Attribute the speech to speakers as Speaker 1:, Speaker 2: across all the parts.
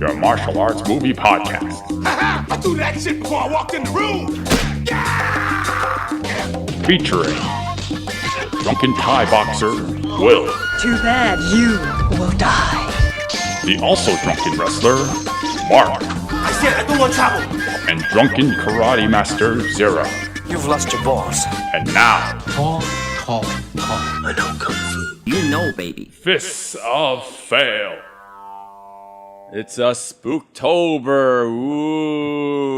Speaker 1: your martial arts movie podcast.
Speaker 2: I threw that shit before I walked in the room.
Speaker 1: Featuring drunken Thai boxer Will.
Speaker 3: Too bad you will die.
Speaker 1: The also drunken wrestler Mark.
Speaker 2: I said I don't want trouble.
Speaker 1: And drunken karate master Zero.
Speaker 4: You've lost your balls.
Speaker 1: And now,
Speaker 4: I know Kung Fu. You know, baby.
Speaker 1: Fists of Fail. It's a Spooktober. Ooh,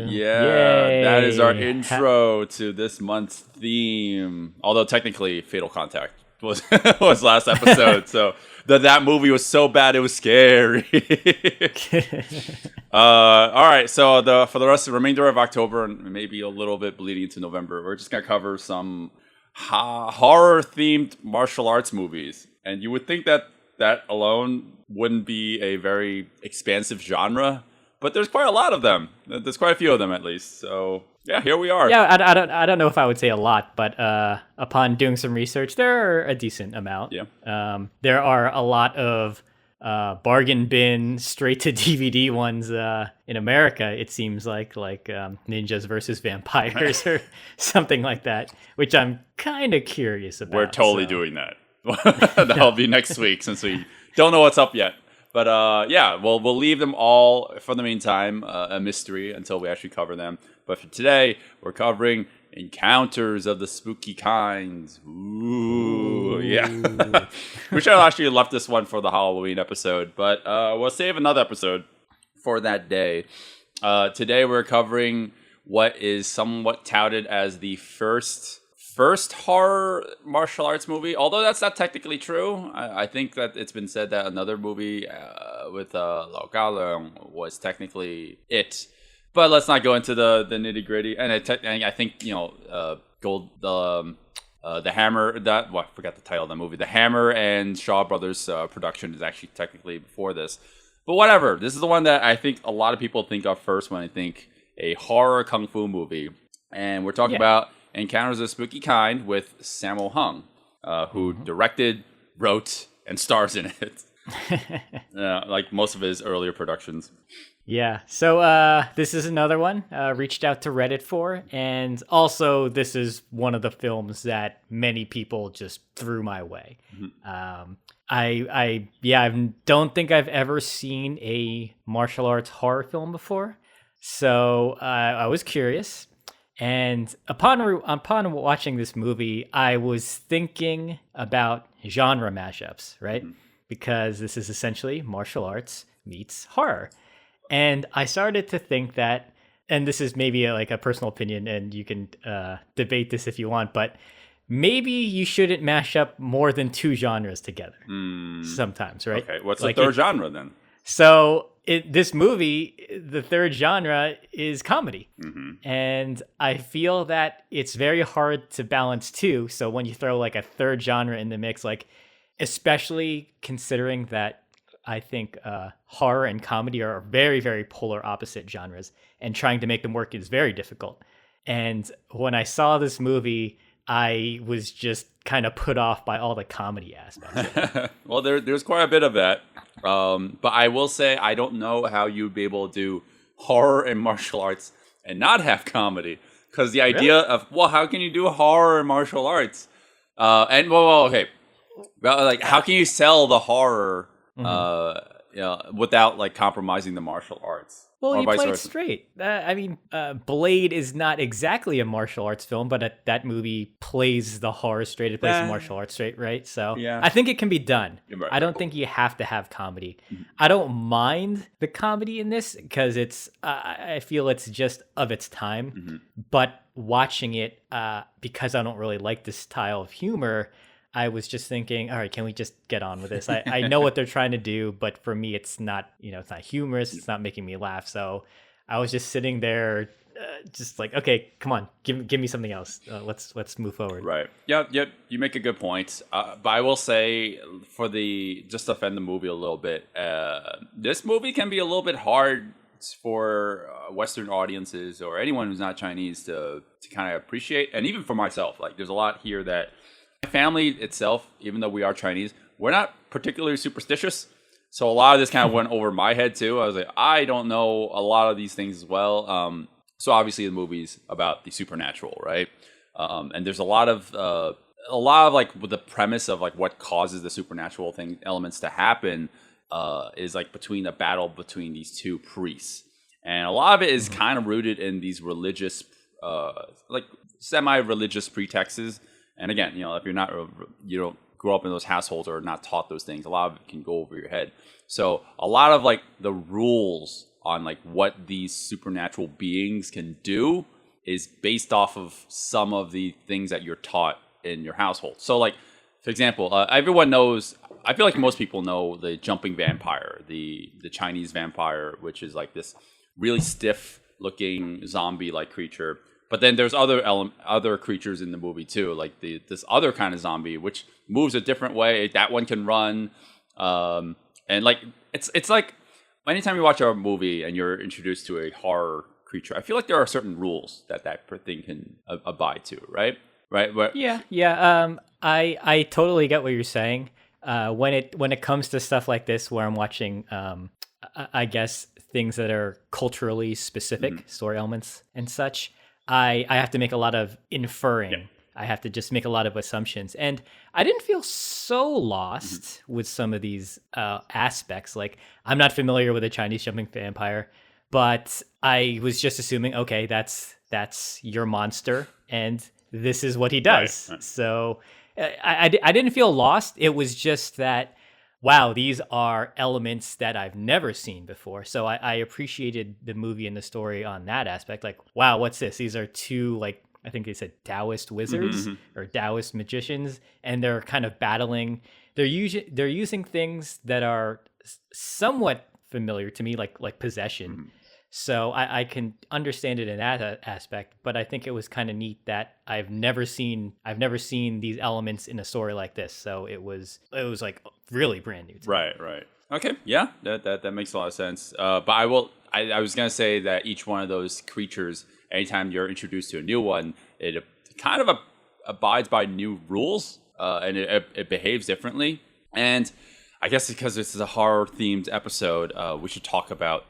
Speaker 1: yeah.
Speaker 5: Yay.
Speaker 1: That is our intro to this month's theme. Although technically, Fatal Contact was was last episode. So that movie was so bad it was scary. All right. So for the rest of the remainder of October and maybe a little bit bleeding into November, we're just gonna cover some horror-themed martial arts movies. And you would think that alone wouldn't be a very expansive genre, but there's quite a lot of them. There's quite a few of them, at least. So yeah, here we are.
Speaker 5: Yeah, I don't know if I would say a lot, but upon doing some research, there are a decent amount.
Speaker 1: Yeah.
Speaker 5: There are a lot of bargain bin straight to DVD ones in America. It seems like Ninjas versus Vampires or something like that, which I'm kind of curious about.
Speaker 1: We're totally doing that. That'll be next week since we don't know what's up yet. But yeah, we'll leave them all for the meantime a mystery until we actually cover them. But for today, we're covering Encounters of the Spooky Kinds. Ooh. Yeah. We should have actually left this one for the Halloween episode, but we'll save another episode for that day. Today we're covering what is somewhat touted as the first horror martial arts movie, although that's not technically true. I think that it's been said that another movie with Lao Galong was technically it. But let's not go into the nitty gritty. And I think the Hammer. I forgot the title of the movie. The Hammer and Shaw Brothers production is actually technically before this. But whatever. This is the one that I think a lot of people think of first when they think a horror kung fu movie, and we're talking about Encounters of the Spooky Kind with Sammo Hung, who directed, wrote, and stars in it. Like most of his earlier productions.
Speaker 5: Yeah, so this is another one reached out to Reddit for, and also this is one of the films that many people just threw my way. Mm-hmm. I don't think I've ever seen a martial arts horror film before, so I was curious. And upon watching this movie, I was thinking about genre mashups, right? Mm-hmm. Because this is essentially martial arts meets horror. And I started to think that, and this is maybe a personal opinion, and you can debate this if you want, but maybe you shouldn't mash up more than two genres together sometimes, right?
Speaker 1: Okay, what's the third genre then?
Speaker 5: So this movie, the third genre is comedy. Mm-hmm. And I feel that it's very hard to balance two. So when you throw a third genre in the mix, especially considering that I think horror and comedy are very, very polar opposite genres, and trying to make them work is very difficult. And when I saw this movie, I was just kind of put off by all the comedy aspects.
Speaker 1: Well, there's quite a bit of that. But I will say I don't know how you'd be able to do horror and martial arts and not have comedy. Because the idea of, how can you do horror and martial arts? Okay. Well, how can you sell the horror without compromising the martial arts?
Speaker 5: Well, you play it straight. Blade is not exactly a martial arts film, but that movie plays the horror straight. It plays the martial arts straight, right? So yeah. I think it can be done. Right. I don't think you have to have comedy. Mm-hmm. I don't mind the comedy in this because I feel it's just of its time. Mm-hmm. But watching it, because I don't really like this style of humor, I was just thinking, all right, can we just get on with this? I know what they're trying to do, but for me, it's not, it's not humorous. It's not making me laugh. So I was just sitting there, just okay, come on, give me something else. Let's move forward.
Speaker 1: Right. Yeah. You make a good point. But I will say, just to offend the movie a little bit, this movie can be a little bit hard for Western audiences or anyone who's not Chinese to kind of appreciate, and even for myself. There's a lot here that. My family itself, even though we are Chinese, we're not particularly superstitious. So a lot of this kind of went over my head too. I was like, I don't know a lot of these things as well. So obviously the movie's about the supernatural, right? And there's a lot of like with the premise of like what causes the supernatural elements to happen is like between a battle between these two priests, and a lot of it is kind of rooted in these religious, like semi-religious pretexts. And again, if you're not, you don't grow up in those households or not taught those things, a lot of it can go over your head. So a lot of like the rules on like what these supernatural beings can do is based off of some of the things that you're taught in your household. So like, for example, everyone knows, I feel like most people know the jumping vampire, the Chinese vampire, which is like this really stiff looking zombie like creature. But then there's other creatures in the movie too, like this other kind of zombie which moves a different way. That one can run, and like it's like anytime you watch a movie and you're introduced to a horror creature, I feel like there are certain rules that thing can abide to, right? Right?
Speaker 5: Yeah. I totally get what you're saying. When it comes to stuff like this, where I'm watching, I guess things that are culturally specific, story elements and such. I have to make a lot of inferring. Yeah. I have to just make a lot of assumptions. And I didn't feel so lost with some of these aspects. Like, I'm not familiar with a Chinese jumping vampire, but I was just assuming, okay, that's your monster, and this is what he does. Right. So I didn't feel lost. It was just that, wow, these are elements that I've never seen before. So I appreciated the movie and the story on that aspect. Like, wow, what's this? These are two, like, I think they said Taoist wizards or Taoist magicians, and they're kind of battling. They're using things that are somewhat familiar to me, like possession. So I can understand it in that aspect, but I think it was kind of neat that I've never seen these elements in a story like this. So it was like really brand new to me.
Speaker 1: Right. Okay, yeah, that makes a lot of sense. But I was gonna say that each one of those creatures, anytime you're introduced to a new one, it kind of abides by new rules, and it behaves differently. And I guess because this is a horror themed episode, we should talk about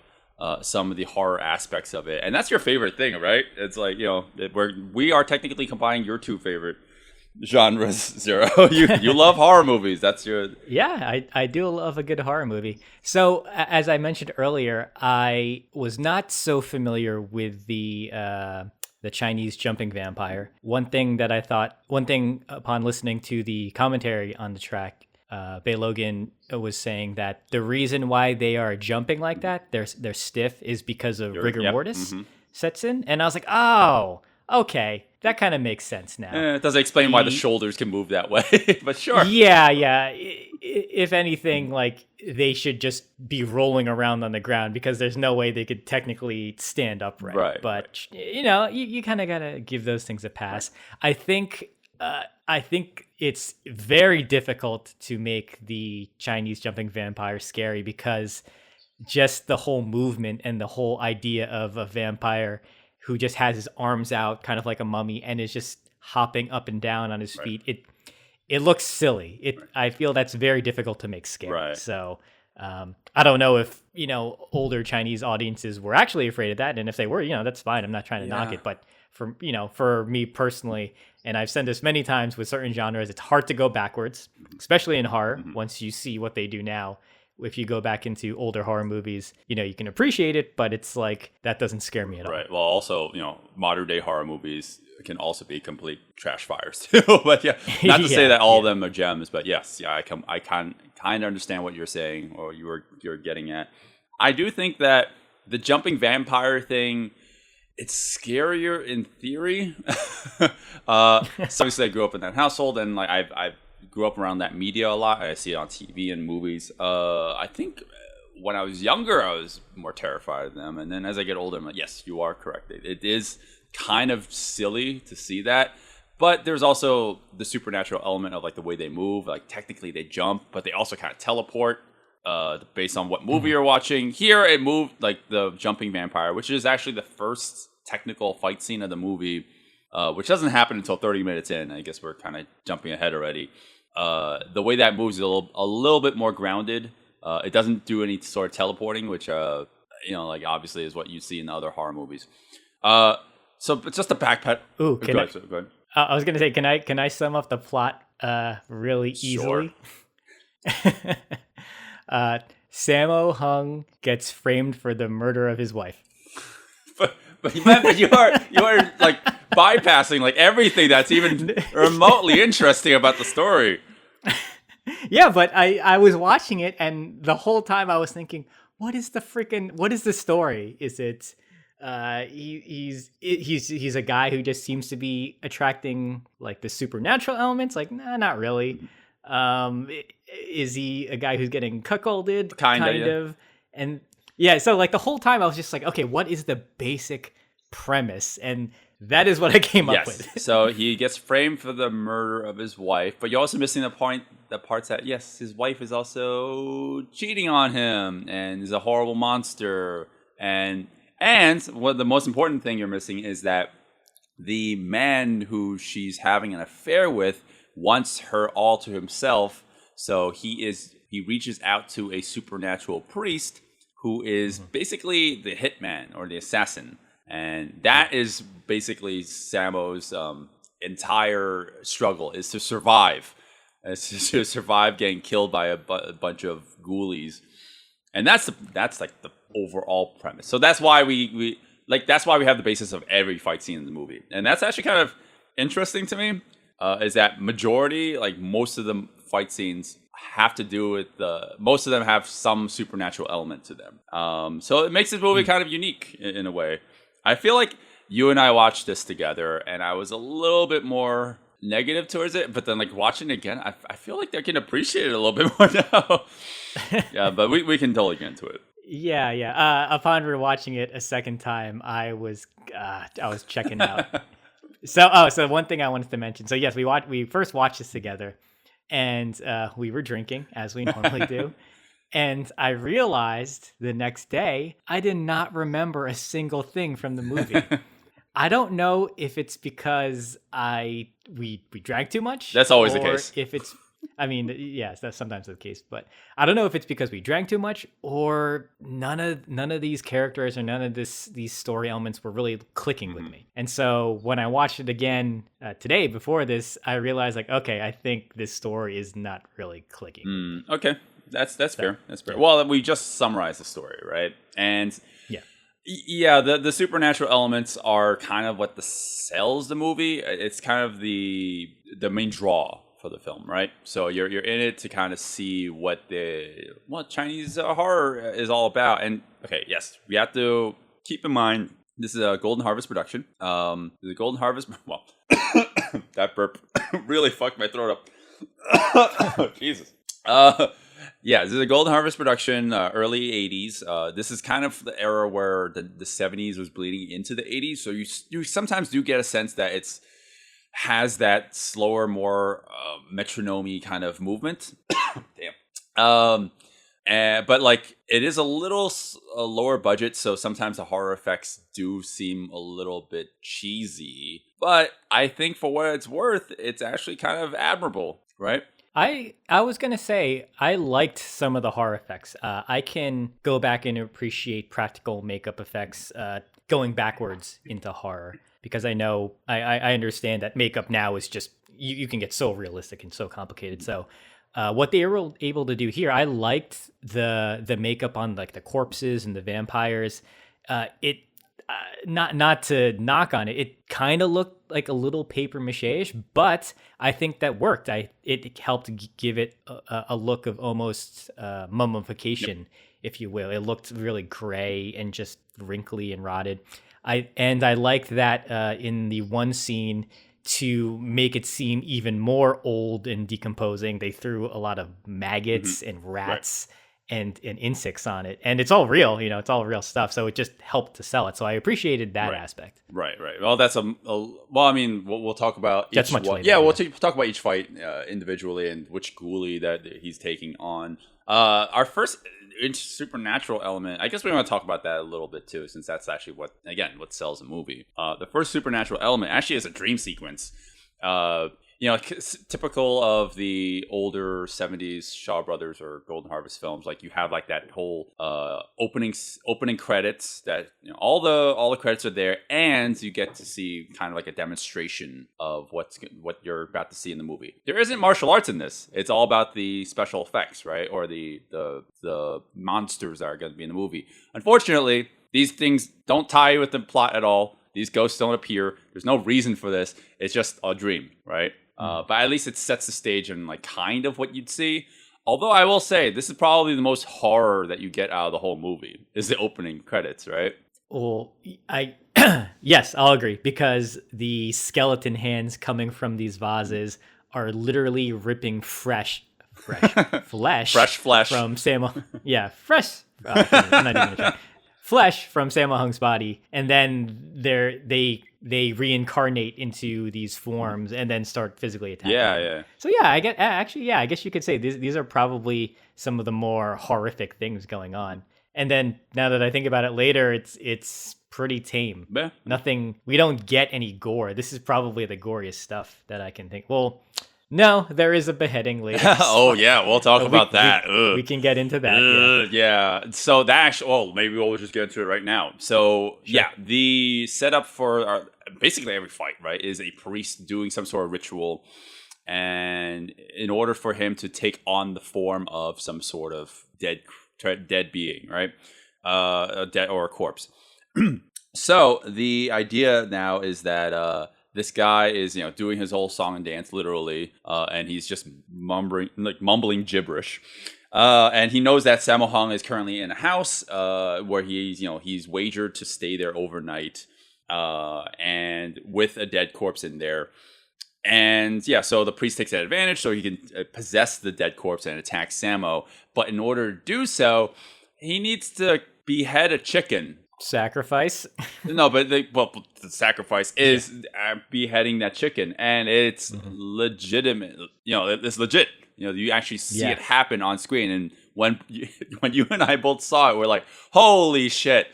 Speaker 1: some of the horror aspects of it. And that's your favorite thing, right? It's like, we are technically combining your two favorite genres, Zero. You love horror movies. That's your...
Speaker 5: Yeah, I do love a good horror movie. So as I mentioned earlier, I was not so familiar with the Chinese jumping vampire. One thing upon listening to the commentary on the track, Bay Logan was saying that the reason why they are jumping like that, they're stiff, is because of rigor mortis sets in. And I was like, oh, okay, that kind of makes sense now.
Speaker 1: It doesn't explain why the shoulders can move that way, but sure.
Speaker 5: Yeah. If anything, like, they should just be rolling around on the ground, because there's no way they could technically stand upright.
Speaker 1: Right.
Speaker 5: But, you kind of got to give those things a pass. Right. I think it's very difficult to make the Chinese jumping vampire scary, because just the whole movement and the whole idea of a vampire who just has his arms out, kind of like a mummy, and is just hopping up and down on his feet. It looks silly. I feel that's very difficult to make scary.
Speaker 1: Right.
Speaker 5: So I don't know if, older Chinese audiences were actually afraid of that. And if they were, that's fine. I'm not trying to knock it. But for me personally, and I've said this many times with certain genres, it's hard to go backwards, especially in horror. Once you see what they do now, if you go back into older horror movies, you can appreciate it, but it's like, that doesn't scare me at all.
Speaker 1: Right. Well, also, modern day horror movies can also be complete trash fires too. But yeah, not to say that all of them are gems, but yes, I kind of understand what you're saying, or you're getting at. I do think that the jumping vampire thing, it's scarier in theory. So obviously I grew up in that household, and like I grew up around that media a lot. I see it on TV and movies. I think when I was younger, I was more terrified of them. And then as I get older, I'm like, yes, you are correct. It is kind of silly to see that. But there's also the supernatural element of like the way they move. Like technically they jump, but they also kind of teleport based on what movie you're watching. Here it moved like the jumping vampire, which is actually the first technical fight scene of the movie, which doesn't happen until 30 minutes in. I guess we're kind of jumping ahead already. The way that moves is a little bit more grounded. It doesn't do any sort of teleporting, which like obviously is what you see in other horror movies. So it's just a backpack.
Speaker 5: Ooh,
Speaker 1: go ahead.
Speaker 5: I was gonna say, can I sum up the plot really easily? Sammo Hung gets framed for the murder of his wife.
Speaker 1: But you are like bypassing like everything that's even remotely interesting about the story.
Speaker 5: Yeah, but I was watching it, and the whole time I was thinking, what is the story? Is it he's a guy who just seems to be attracting like the supernatural elements? Like, nah, not really. Is he a guy who's getting cuckolded? Kind of. And yeah, so like the whole time I was just like, okay, what is the basic premise? And that is what I came up with.
Speaker 1: So he gets framed for the murder of his wife, but you're also missing the parts that, yes, his wife is also cheating on him and is a horrible monster. And what the most important thing you're missing is that the man who she's having an affair with wants her all to himself. So he reaches out to a supernatural priest who is basically the hitman or the assassin. And that is basically Sammo's entire struggle, is to survive. It's to survive getting killed by a bunch of ghoulies. And that's like the overall premise. So that's why we have the basis of every fight scene in the movie. And that's actually kind of interesting to me, is that majority, like most of the fight scenes have to do with most of them have some supernatural element to them. So it makes this movie kind of unique in a way. I feel like you and I watched this together, and I was a little bit more negative towards it, but then like watching it again, I feel like I can appreciate it a little bit more now. Yeah, but we can totally get into it.
Speaker 5: Yeah. Upon rewatching it a second time, I was checking out. So one thing I wanted to mention. So yes, we first watched this together, and we were drinking as we normally do. And I realized the next day I did not remember a single thing from the movie. I don't know if it's because we drank too much.
Speaker 1: That's always the case.
Speaker 5: If it's, I mean, yes, that's sometimes the case. But I don't know if it's because we drank too much or none of these characters or none of these story elements were really clicking with me. And so when I watched it again today before this, I realized like, okay, I think this story is not really clicking.
Speaker 1: Okay. That's fair. That's fair. Well, we just summarized the story, right? And the supernatural elements are kind of what sells the movie. It's kind of the main draw for the film, right? So you're in it to kind of see what Chinese horror is all about. And okay, yes, we have to keep in mind this is a Golden Harvest production. The Golden Harvest. Well, that burp really fucked my throat up. Jesus. Yeah, this is a Golden Harvest production, early 80s. This is kind of the era where the 70s was bleeding into the 80s. So you sometimes do get a sense that has that slower, more metronome kind of movement. Damn. But like it is a little lower budget, so sometimes the horror effects do seem a little bit cheesy. But I think for what it's worth, it's actually kind of admirable, right?
Speaker 5: I was going to say, I liked some of the horror effects. I can go back and appreciate practical makeup effects going backwards into horror, because I know, I understand that makeup now is just, you can get so realistic and so complicated. So what they were able to do here, I liked the makeup on like the corpses and the vampires. Not to knock on it, it kind of looked like a little paper mache-ish, but I think that worked. It helped give it a look of almost mummification, if you will. It looked really gray and just wrinkly and rotted. I liked that in the one scene, to make it seem even more old and decomposing, they threw a lot of maggots and rats and insects on it, and it's all real, it's all real stuff, so it just helped to sell it. So I appreciated that aspect. Right.
Speaker 1: Well, that's well, I mean, we'll talk about each one. Later, yeah, we'll talk about each fight individually and which ghoulie that he's taking on. Our first supernatural element, I guess we want to talk about that a little bit too, since that's actually what sells a movie. The first supernatural element actually is a dream sequence. typical of the older 70s Shaw Brothers or Golden Harvest films, like you have like that whole opening credits that all the credits are there, and you get to see kind of like a demonstration of what you're about to see in the movie. There isn't martial arts in this. It's all about the special effects, right? Or the monsters that are going to be in the movie. Unfortunately, these things don't tie with the plot at all. These ghosts don't appear. There's no reason for this. It's just a dream, right? But at least it sets the stage and like kind of what you'd see. Although I will say, this is probably the most horror that you get out of the whole movie, is the opening credits, right?
Speaker 5: Well, yes, I'll agree, because the skeleton hands coming from these vases are literally ripping fresh flesh.
Speaker 1: Fresh flesh.
Speaker 5: From Sammo. Yeah, fresh. I'm not even gonna try. Flesh from Sammo Hung's body, and then they reincarnate into these forms and then start physically attacking.
Speaker 1: Yeah.
Speaker 5: So yeah, I guess you could say these are probably some of the more horrific things going on. And then now that I think about it later, it's pretty tame.
Speaker 1: Yeah.
Speaker 5: Nothing. We don't get any gore. This is probably the goriest stuff that I can think. Well, no, there is a beheading later.
Speaker 1: Oh yeah, we'll talk about that.
Speaker 5: We can get into that.
Speaker 1: Yeah. So that actually, maybe we'll just get into it right now. So yeah, the setup for basically every fight, right, is a priest doing some sort of ritual, and in order for him to take on the form of some sort of dead being, right, a dead or a corpse. So the idea now is that this guy is, doing his whole song and dance, literally, and he's just mumbling gibberish. And he knows that Sammo Hung is currently in a house where he's wagered to stay there overnight, and with a dead corpse in there. And yeah, so the priest takes that advantage so he can possess the dead corpse and attack Sammo. But in order to do so, he needs to behead a chicken.
Speaker 5: Sacrifice?
Speaker 1: No, but the sacrifice is beheading that chicken, and it's legitimate. It's legit. You actually see it happen on screen, and when you and I both saw it, we're like, "Holy shit!"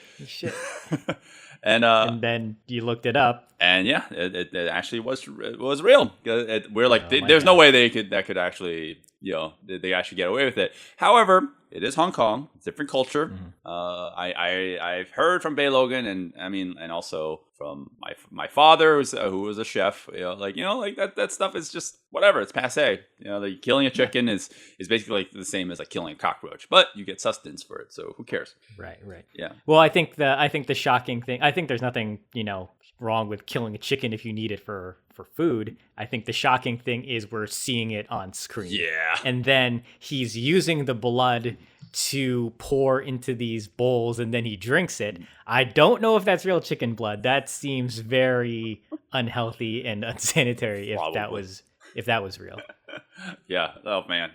Speaker 1: And
Speaker 5: then you looked it up,
Speaker 1: and yeah, it actually was real. We're like, there's no way that could actually they actually get away with it. However, it is Hong Kong, different culture. I've heard from Bay Logan, and also from my father, who was a chef. That stuff is just whatever. It's passé. Like killing a chicken is basically like the same as like killing a cockroach, but you get sustenance for it. So who cares?
Speaker 5: Right.
Speaker 1: Yeah.
Speaker 5: Well, I think the shocking thing. I think there's nothing wrong with killing a chicken if you need it for food. I think the shocking thing is we're seeing it on screen.
Speaker 1: Yeah.
Speaker 5: And then he's using the blood to pour into these bowls, and then he drinks it. I don't know if that's real chicken blood. That seems very unhealthy and unsanitary if that was real.
Speaker 1: Yeah. Oh man.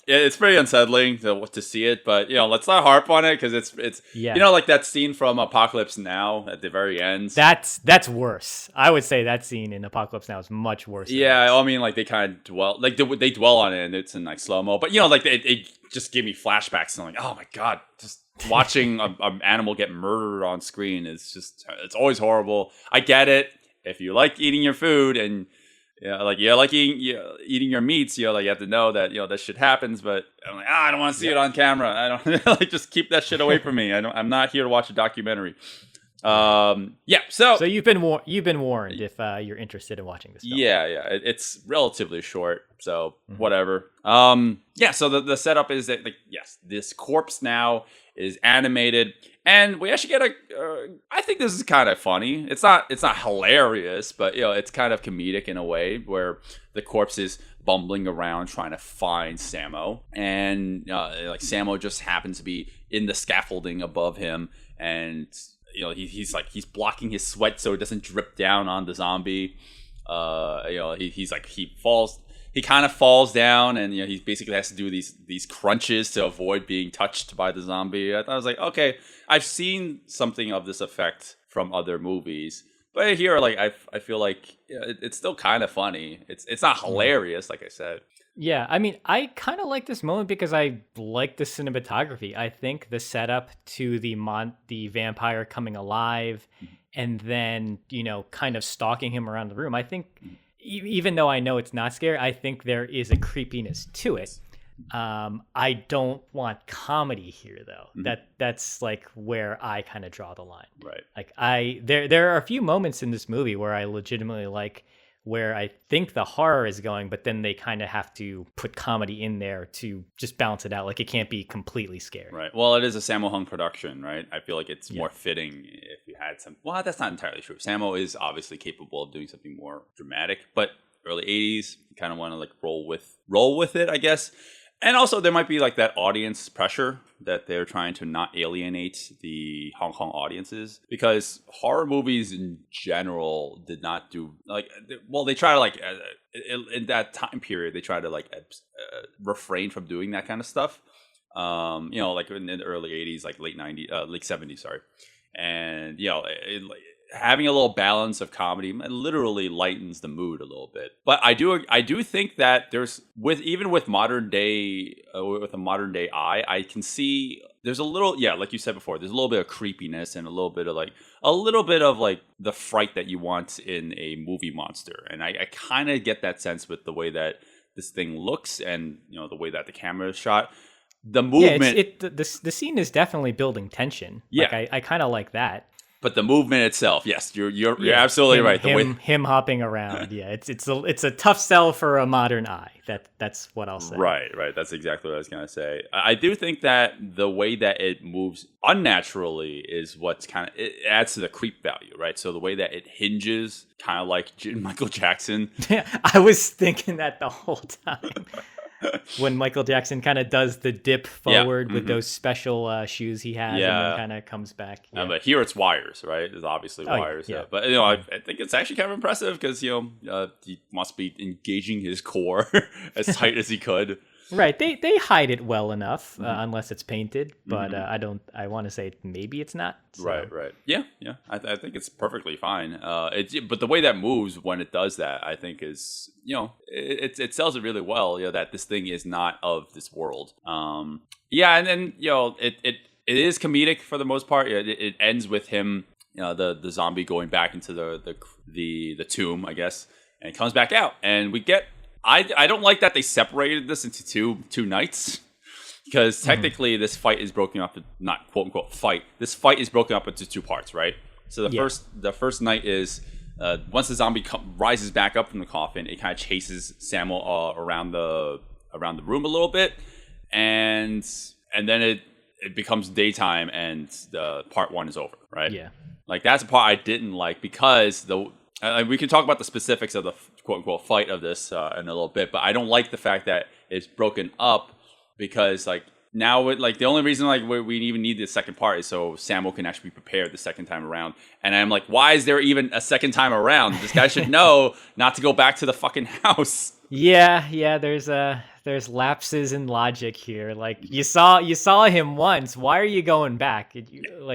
Speaker 1: It's pretty unsettling to see it, but let's not harp on it because it's like that scene from Apocalypse Now at the very end.
Speaker 5: That's worse. I would say that scene in Apocalypse Now is much worse.
Speaker 1: Yeah, I mean, like they kind of dwell, like they dwell on it, and it's in like slow mo. But like it just gave me flashbacks, and I'm like, oh my god, just watching an animal get murdered on screen it's always horrible. I get it if you like eating your food and. Eating your meats. You have to know that that shit happens. But I'm like, I don't want to see it on camera. I don't just keep that shit away from me. I'm not here to watch a documentary. So
Speaker 5: you've been warned if you're interested in watching this film.
Speaker 1: Yeah, it's relatively short, so whatever. So the setup is that this corpse now is animated, and we actually get I think this is kind of funny. It's not hilarious, but it's kind of comedic in a way where the corpse is bumbling around trying to find Sammo, and Sammo just happens to be in the scaffolding above him, and he's blocking his sweat so it doesn't drip down on the zombie. He kind of falls down, and he basically has to do these crunches to avoid being touched by the zombie. I was like, okay, I've seen something of this effect from other movies, but here, I feel like it's still kind of funny. It's not hilarious, like I said.
Speaker 5: Yeah, I mean, I kind of like this moment because I like the cinematography. I think the setup to the vampire coming alive and then, kind of stalking him around the room, I think even though I know it's not scary, I think there is a creepiness to it. I don't want comedy here though. That's like where I kind of draw the line.
Speaker 1: Right.
Speaker 5: Like there are a few moments in this movie where I legitimately like where I think the horror is going, but then they kind of have to put comedy in there to just balance it out. Like it can't be completely scary.
Speaker 1: Right. Well, it is a Sammo Hung production, right? I feel like it's more fitting if you had some. Well, that's not entirely true. Sammo is obviously capable of doing something more dramatic, but early 80s, you kind of want to like roll with it, I guess. And also there might be like that audience pressure that they're trying to not alienate the Hong Kong audiences, because horror movies in general did not do like, well, they try to like, in that time period, they try to like refrain from doing that kind of stuff. You know, like in the early 80s, like late 70s, sorry. And, you know, having a little balance of comedy literally lightens the mood a little bit. But I do think that there's with a modern day eye, I can see there's a little, like you said before, there's a little bit of creepiness and a little bit of like the fright that you want in a movie monster. And I kind of get that sense with the way that this thing looks and, you know, the way that the camera is shot. The movement,
Speaker 5: the scene is definitely building tension.
Speaker 1: Yeah,
Speaker 5: like, I kind of like that.
Speaker 1: But the movement itself, yes, you're absolutely right.
Speaker 5: Him hopping around, it's a tough sell for a modern eye. That's what I'll say.
Speaker 1: Right. That's exactly what I was gonna say. I do think that the way that it moves unnaturally is what's it adds to the creep value, right? So the way that it hinges, kind of like Michael Jackson.
Speaker 5: I was thinking that the whole time. When Michael Jackson kind of does the dip forward with those special shoes he has, and then kind of comes back. Yeah.
Speaker 1: But here it's wires, right? It's obviously wires. Yeah. But you know, I think it's actually kind of impressive because you know he must be engaging his core as tight as he could.
Speaker 5: Right. They hide it well enough, unless it's painted. But I want to say maybe it's not. So.
Speaker 1: Right. Yeah. I think it's perfectly fine. But the way that moves when it does that, I think is, you know, it sells it really well. You know, that this thing is not of this world. And then, you know, it is comedic for the most part. It ends with him, you know, the zombie going back into the tomb, I guess, and it comes back out, and we get. I don't like that they separated this into two nights, because technically this fight is broken up, not quote unquote fight. This fight is broken up into two parts, right? So the first night is once the zombie rises back up from the coffin, it kind of chases Samuel around the room a little bit, and then it becomes daytime and the part one is over, right? Yeah, like that's a part I didn't like because we can talk about the specifics of the quote-unquote fight of this in a little bit, but I don't like the fact that it's broken up because, like, now the only reason we even need the second part is so Samuel can actually be prepared the second time around. And I'm like, why is there even a second time around? This guy should know not to go back to the fucking house. Yeah. There's
Speaker 5: lapses in logic here. Like you saw him once. Why are you going back?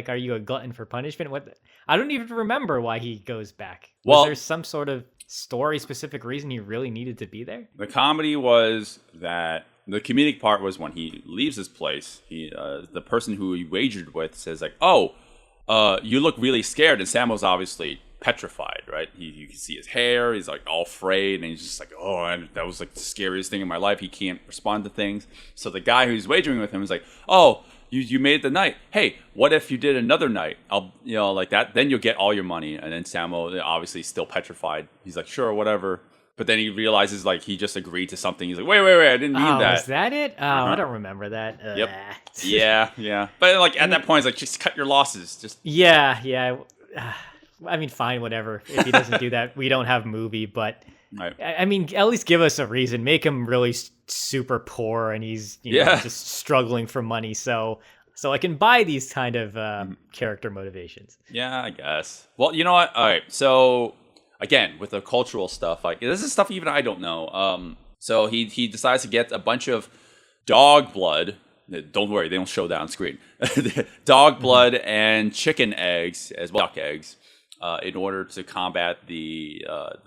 Speaker 5: Are you a glutton for punishment? What? I don't even remember why he goes back. Was there some sort of story-specific reason he really needed to be there?
Speaker 1: The comedy was that the comedic part was when he leaves his place. The person who he wagered with says like, "Oh, you look really scared," and Samuel's obviously petrified, right? You can see his hair. He's like all frayed, and he's just like, "Oh, that was like the scariest thing in my life." He can't respond to things. So the guy who's wagering with him is like, "Oh, you made the night. Hey, what if you did another night? I'll, you know, like that. Then you'll get all your money." And then Samuel, obviously still petrified, he's like, "Sure, whatever." But then he realizes like he just agreed to something. He's like, wait, I didn't mean that.
Speaker 5: Is that it? Oh, I don't remember that.
Speaker 1: Yep. Yeah. But like at that point, it's like, just cut your losses. Just
Speaker 5: yeah. I mean, fine, whatever. If he doesn't do that, we don't have a movie. But right. I mean, at least give us a reason. Make him really super poor, and he's you know, just struggling for money. So I can buy these kind of character motivations.
Speaker 1: Yeah, I guess. Well, you know what? All right. So again, with the cultural stuff, like this is stuff even I don't know. So he decides to get a bunch of dog blood. Don't worry, they don't show that on screen. Dog blood and chicken eggs as well, duck eggs, in order to combat the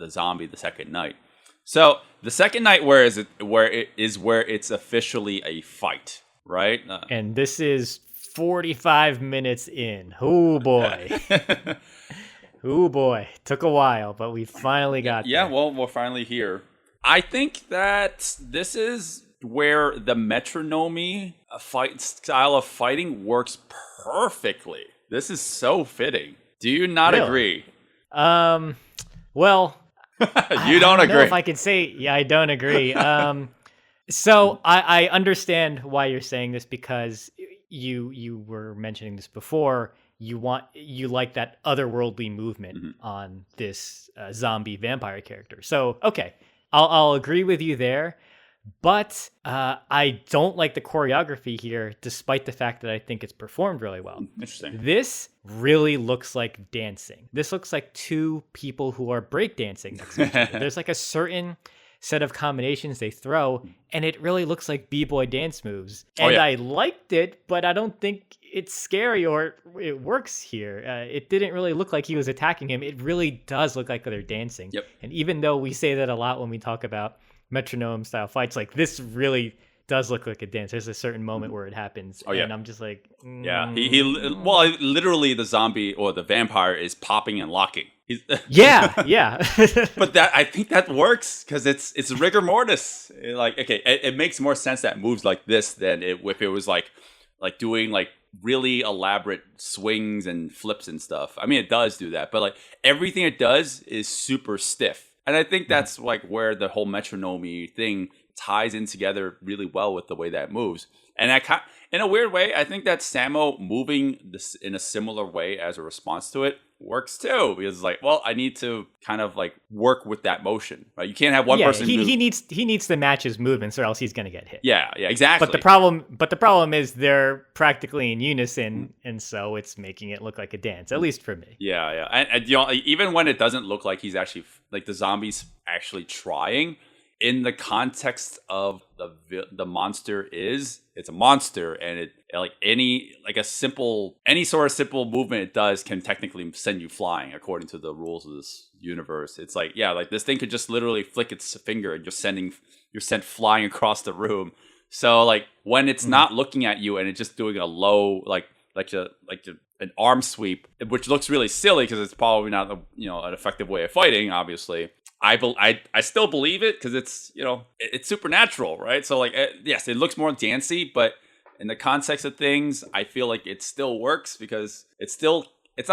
Speaker 1: zombie the second night. So the second night, where it's officially a fight, right?
Speaker 5: And this is 45 minutes in. Oh boy. Ooh boy, took a while, but we finally got
Speaker 1: Yeah,
Speaker 5: there.
Speaker 1: well, we're finally here. I think that this is where the metronome fight style of fighting works perfectly. This is so fitting. Do you not
Speaker 5: Really?
Speaker 1: agree?
Speaker 5: Well,
Speaker 1: You don't
Speaker 5: I know
Speaker 1: agree.
Speaker 5: if I can say, yeah, I don't agree. So I understand why you're saying this, because you were mentioning this before. You like that otherworldly movement on this zombie vampire character. So okay, I'll agree with you there. But I don't like the choreography here, despite the fact that I think it's performed really well.
Speaker 1: Interesting.
Speaker 5: This really looks like dancing. This looks like two people who are breakdancing next to each other. There's like a certain set of combinations they throw, and it really looks like b-boy dance moves. And I liked it, but I don't think it's scary or it works here. It didn't really look like he was attacking him. It really does look like they're dancing.
Speaker 1: Yep.
Speaker 5: And even though we say that a lot when we talk about metronome style fights, like this really does look like a dance. There's a certain moment where it happens, and I'm just like,
Speaker 1: Yeah, well, literally the zombie or the vampire is popping and locking.
Speaker 5: yeah.
Speaker 1: But that, I think that works because it's rigor mortis. Like, okay, it makes more sense that moves like this than if it was like doing like really elaborate swings and flips and stuff. I mean, it does do that, but like everything it does is super stiff. And I think that's like where the whole metronome thing ties in together really well with the way that moves. And in a weird way, I think that Sammo moving this in a similar way as a response to it works too. Because it's like, well, I need to kind of like work with that motion, right? You can't have one person.
Speaker 5: He needs to match his movements, or else he's gonna get hit.
Speaker 1: Yeah, exactly.
Speaker 5: But the problem is they're practically in unison, and so it's making it look like a dance, at least for me.
Speaker 1: Yeah. And you know, even when it doesn't look like he's actually like the zombie's actually trying, in the context of the monster it's a monster, and it like any sort of simple movement it does can technically send you flying according to the rules of this universe. It's like, yeah, like this thing could just literally flick its finger and you're sent flying across the room. So like when it's not looking at you and it's just doing a low an arm sweep, which looks really silly because it's probably not an effective way of fighting, obviously. I still believe it because it's it's supernatural, right? So like yes, it looks more dancey, but in the context of things, I feel like it still works because it's not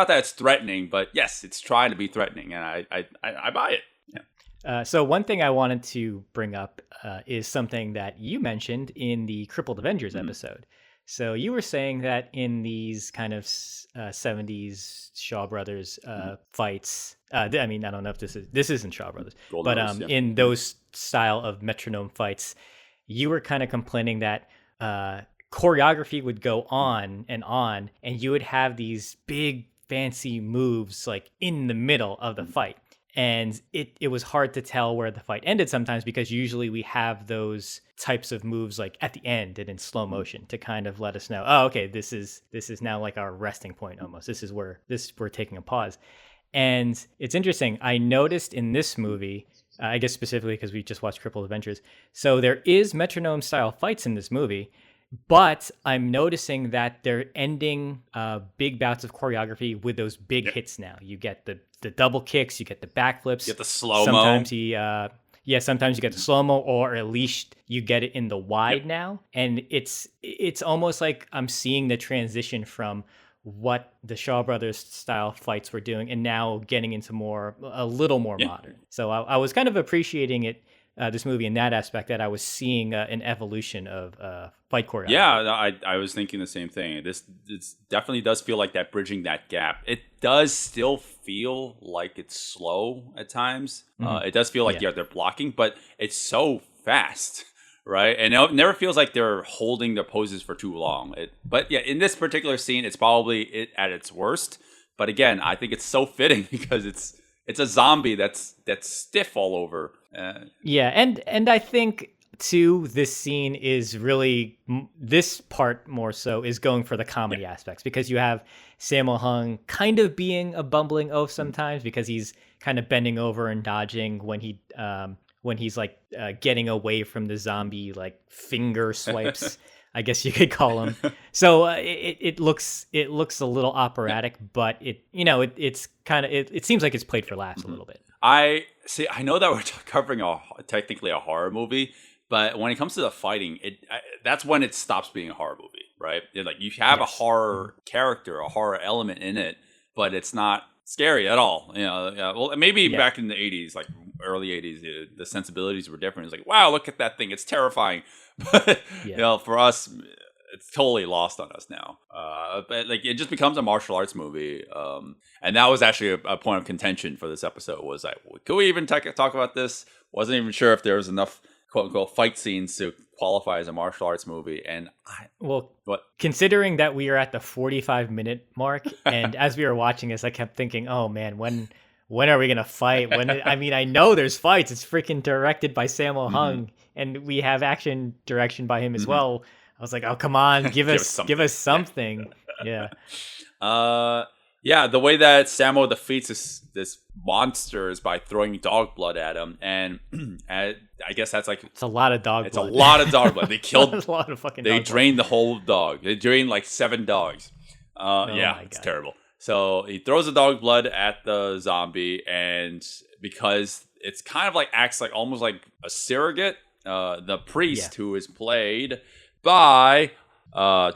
Speaker 1: that it's threatening, but yes, it's trying to be threatening, and I buy it. Yeah.
Speaker 5: So one thing I wanted to bring up is something that you mentioned in the Crippled Avengers episode. So you were saying that in these kind of 70s Shaw Brothers fights, I mean, I don't know if this isn't Shaw Brothers,
Speaker 1: Golden
Speaker 5: but
Speaker 1: Rose, yeah.
Speaker 5: in those style of metronome fights, you were kind of complaining that choreography would go on, and you would have these big fancy moves like in the middle of the fight. And it was hard to tell where the fight ended sometimes, because usually we have those types of moves like at the end and in slow motion to kind of let us know, oh, okay, this is now like our resting point almost. This is where we're taking a pause. And it's interesting. I noticed in this movie, I guess specifically because we just watched Crippled Adventures, so there is metronome style fights in this movie, but I'm noticing that they're ending big bouts of choreography with those big hits now. You get the double kicks, you get the backflips. You
Speaker 1: get the slow-mo.
Speaker 5: Sometimes you get the slow-mo, or at least you get it in the wide now. And it's almost like I'm seeing the transition from what the Shaw Brothers style fights were doing and now getting into a little more modern. So I was kind of appreciating it, this movie, in that aspect, that I was seeing an evolution of fight choreography.
Speaker 1: Yeah, I was thinking the same thing. This definitely does feel like that, bridging that gap. It does still feel like it's slow at times. It does feel like they're blocking, but it's so fast, right? And it never feels like they're holding their poses for too long. But yeah, in this particular scene, it's probably it at its worst. But again, I think it's so fitting because it's a zombie that's stiff all over.
Speaker 5: And I think too, this scene is really, this part more so is going for the comedy aspects, because you have Sammo Hung kind of being a bumbling oaf sometimes, because he's kind of bending over and dodging when he's like getting away from the zombie like finger swipes. I guess you could call him. So it looks a little operatic, but it's kind of it seems like it's played for laughs a little bit.
Speaker 1: I know that we're covering technically a horror movie, but when it comes to the fighting, that's when it stops being a horror movie, right? Like you have a horror character, a horror element in it, but it's not scary at all. Well, maybe back in the 80s, like early 80s, the sensibilities were different. It's like, wow, look at that thing, it's terrifying. But for us, it's totally lost on us now. But like it just becomes a martial arts movie, and that was actually a point of contention for this episode. Was like, could we even talk about this? Wasn't even sure if there was enough quote unquote fight scenes to qualify as a martial arts movie. And
Speaker 5: considering that we are at the 45-minute mark, and as we were watching this, I kept thinking, oh man, when are we gonna fight? I know there's fights. It's freaking directed by Sammo Hung, and we have action direction by him as well. I was like, oh come on, give us something. Yeah.
Speaker 1: The way that Sammo defeats this monster is by throwing dog blood at him, and I guess that's like
Speaker 5: it's a lot of dog blood.
Speaker 1: It's a lot of dog blood. They killed
Speaker 5: a lot of fucking.
Speaker 1: They
Speaker 5: dog
Speaker 1: drained
Speaker 5: blood.
Speaker 1: the whole dog. They drained like 7 dogs. It's terrible. So he throws the dog blood at the zombie, and because it's kind of like acts like almost like a surrogate, the priest who is played by Long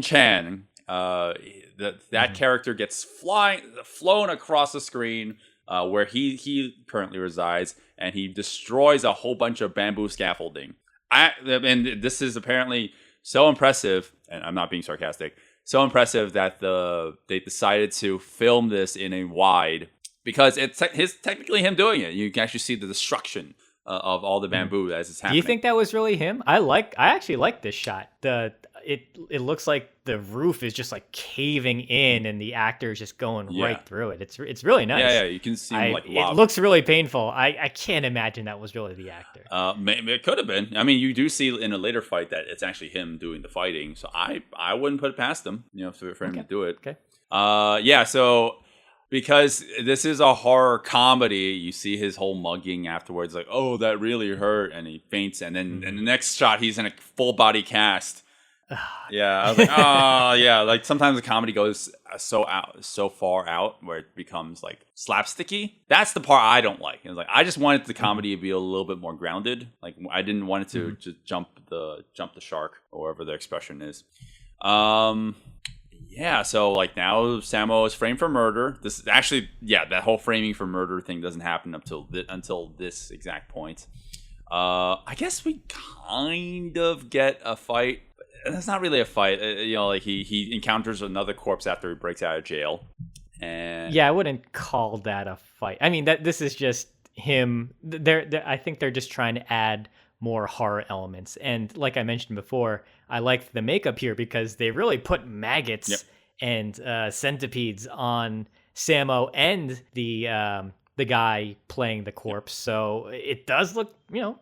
Speaker 1: Chan. That character gets flown across the screen where he currently resides, and he destroys a whole bunch of bamboo scaffolding. And this is apparently so impressive, and I'm not being sarcastic, so impressive that they decided to film this in a wide, because it's technically him doing it. You can actually see the destruction of all the bamboo as it's happening.
Speaker 5: Do you think that was really him? I actually like this shot. It looks like the roof is just like caving in, and the actor is just going right through it. It's really nice.
Speaker 1: Yeah, you can see him like lava.
Speaker 5: It looks really painful. I can't imagine that was really the actor.
Speaker 1: Maybe it could have been. I mean, you do see in a later fight that it's actually him doing the fighting. So I wouldn't put it past him, for him to do it.
Speaker 5: Okay.
Speaker 1: So because this is a horror comedy, you see his whole mugging afterwards, like, oh, that really hurt, and he faints, and then in the next shot he's in a full body cast. I was like, oh yeah, like sometimes the comedy goes so far out where it becomes like slapsticky. That's the part I don't like. It's like I just wanted the comedy to be a little bit more grounded. Like I didn't want it to just jump the shark or whatever the expression is. So like now Sammo is framed for murder. This is actually that whole framing for murder thing doesn't happen until this exact point. I guess we kind of get a fight. That's not really a fight. Like he encounters another corpse after he breaks out of jail. And
Speaker 5: I wouldn't call that a fight. I mean, this is just him. I think they're just trying to add more horror elements. And like I mentioned before, I liked the makeup here because they really put maggots and centipedes on Sammo and the guy playing the corpse. So it does look,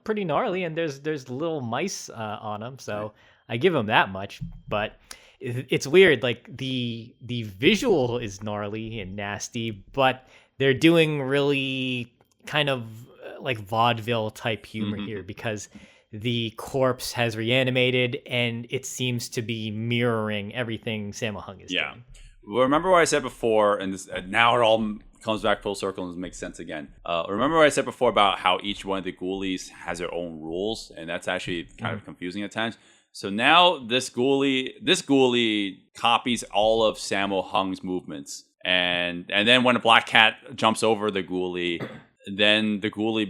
Speaker 5: pretty gnarly, and there's little mice on him. So I give him that much, but it's weird. Like the visual is gnarly and nasty, but they're doing really kind of like vaudeville type humor here because the corpse has reanimated and it seems to be mirroring everything Sammo Hung is doing.
Speaker 1: Well, remember what I said before, and now it all comes back full circle and makes sense again. Remember what I said before about how each one of the ghoulies has their own rules, and that's actually kind of confusing at times. So now this ghoulie copies all of Sammo Hung's movements, and then when a black cat jumps over the ghoulie, then the ghoulie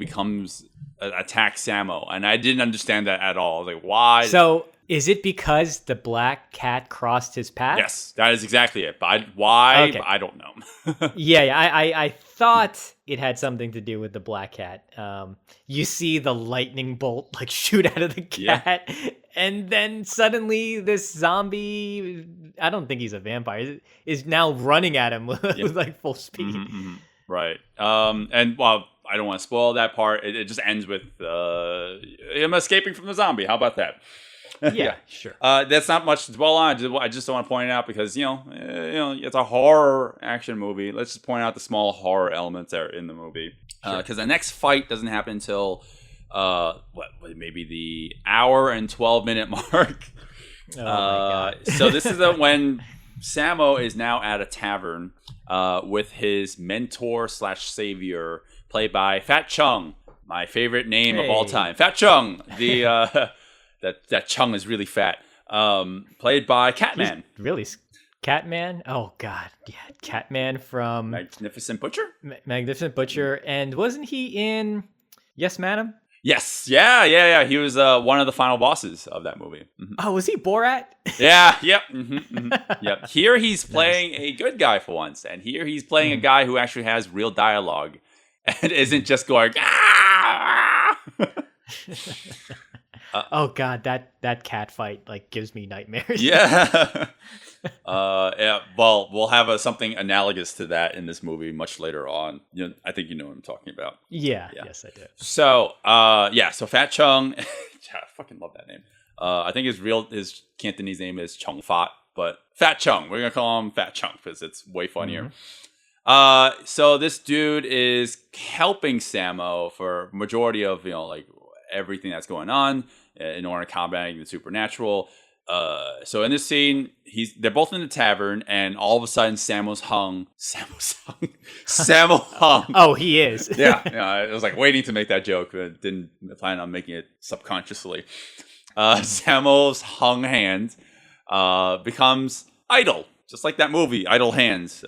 Speaker 1: attacks Sammo, and I didn't understand that at all. I was like, why?
Speaker 5: So is it because the black cat crossed his path?
Speaker 1: Yes, that is exactly it. But why?
Speaker 5: Okay.
Speaker 1: I don't know.
Speaker 5: I thought it had something to do with the black cat. You see the lightning bolt like shoot out of the cat, and then suddenly this zombie, I don't think he's a vampire, is now running at him with like full speed.
Speaker 1: Right. And well, I don't want to spoil that part. It just ends with him escaping from the zombie. How about that?
Speaker 5: Yeah, sure.
Speaker 1: That's not much to dwell on. I just want to point it out because it's a horror action movie. Let's just point out the small horror elements that are in the movie. Because the next fight doesn't happen until maybe the hour and 12-minute mark.
Speaker 5: Oh my God.
Speaker 1: So this is when Sammo is now at a tavern with his mentor / savior, played by Fat Chung, my favorite name of all time. Fat Chung. The that Chung is really fat. Played by Catman.
Speaker 5: Really? Catman? Oh, God. Yeah, Catman from
Speaker 1: Magnificent Butcher?
Speaker 5: Magnificent Butcher. And wasn't he in Yes, Madam?
Speaker 1: Yes. Yeah. He was one of the final bosses of that movie. Mm-hmm.
Speaker 5: Oh, was he Borat?
Speaker 1: Yeah. Yep. Yep. Here he's playing a good guy for once. And here he's playing a guy who actually has real dialogue and isn't just going,
Speaker 5: oh God, that cat fight gives me nightmares.
Speaker 1: Yeah. Yeah. Well, we'll have something analogous to that in this movie much later on. I think you know what I'm talking about.
Speaker 5: Yeah. Yes, I do.
Speaker 1: So, So Fat Chung, I fucking love that name. I think his Cantonese name is Chung Fat, but Fat Chung. We're gonna call him Fat Chung because it's way funnier. Mm-hmm. So this dude is helping Sammo for majority of everything that's going on in order to combating the supernatural. So in this scene, they're both in the tavern, and all of a sudden, Sammo hung.
Speaker 5: Oh, he is.
Speaker 1: Yeah. I was waiting to make that joke, but didn't plan on making it subconsciously. Sammo's hung hand becomes idle, just like that movie, Idle Hands.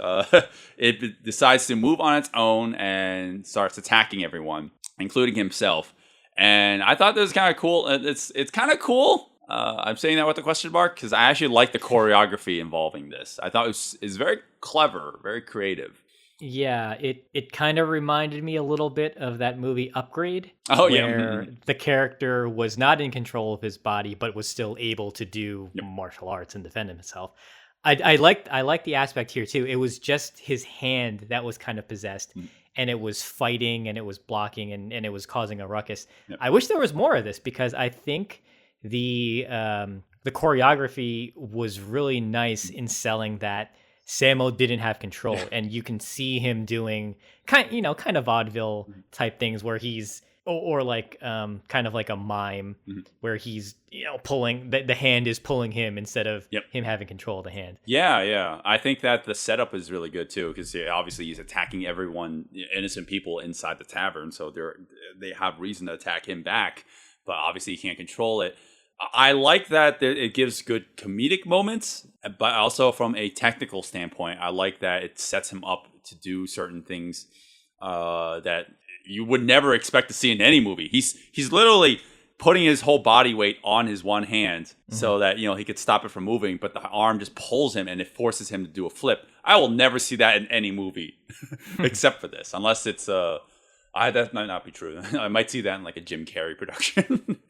Speaker 1: It decides to move on its own and starts attacking everyone, including himself. And I thought this was kind of cool. It's kind of cool. I'm saying that with the question mark because I actually like the choreography involving this. I thought it was very clever, very creative.
Speaker 5: Yeah, it kind of reminded me a little bit of that movie Upgrade.
Speaker 1: Oh,
Speaker 5: where the character was not in control of his body, but was still able to do martial arts and defend himself. I like the aspect here too. It was just his hand that was kind of possessed. And it was fighting and it was blocking and it was causing a ruckus. Yep. I wish there was more of this because I think the choreography was really nice in selling that Sammo didn't have control, and you can see him doing kind of vaudeville type things where he's or kind of like a mime where he's pulling the hand is pulling him instead of him having control of the hand.
Speaker 1: Yeah. I think that the setup is really good too because obviously he's attacking everyone, innocent people inside the tavern, so they have reason to attack him back, but obviously he can't control it. I like that it gives good comedic moments, but also from a technical standpoint, I like that it sets him up to do certain things that you would never expect to see in any movie. He's literally putting his whole body weight on his one hand so that he could stop it from moving, but the arm just pulls him and it forces him to do a flip. I will never see that in any movie except for this, unless it's that might not be true. I might see that in a Jim Carrey production.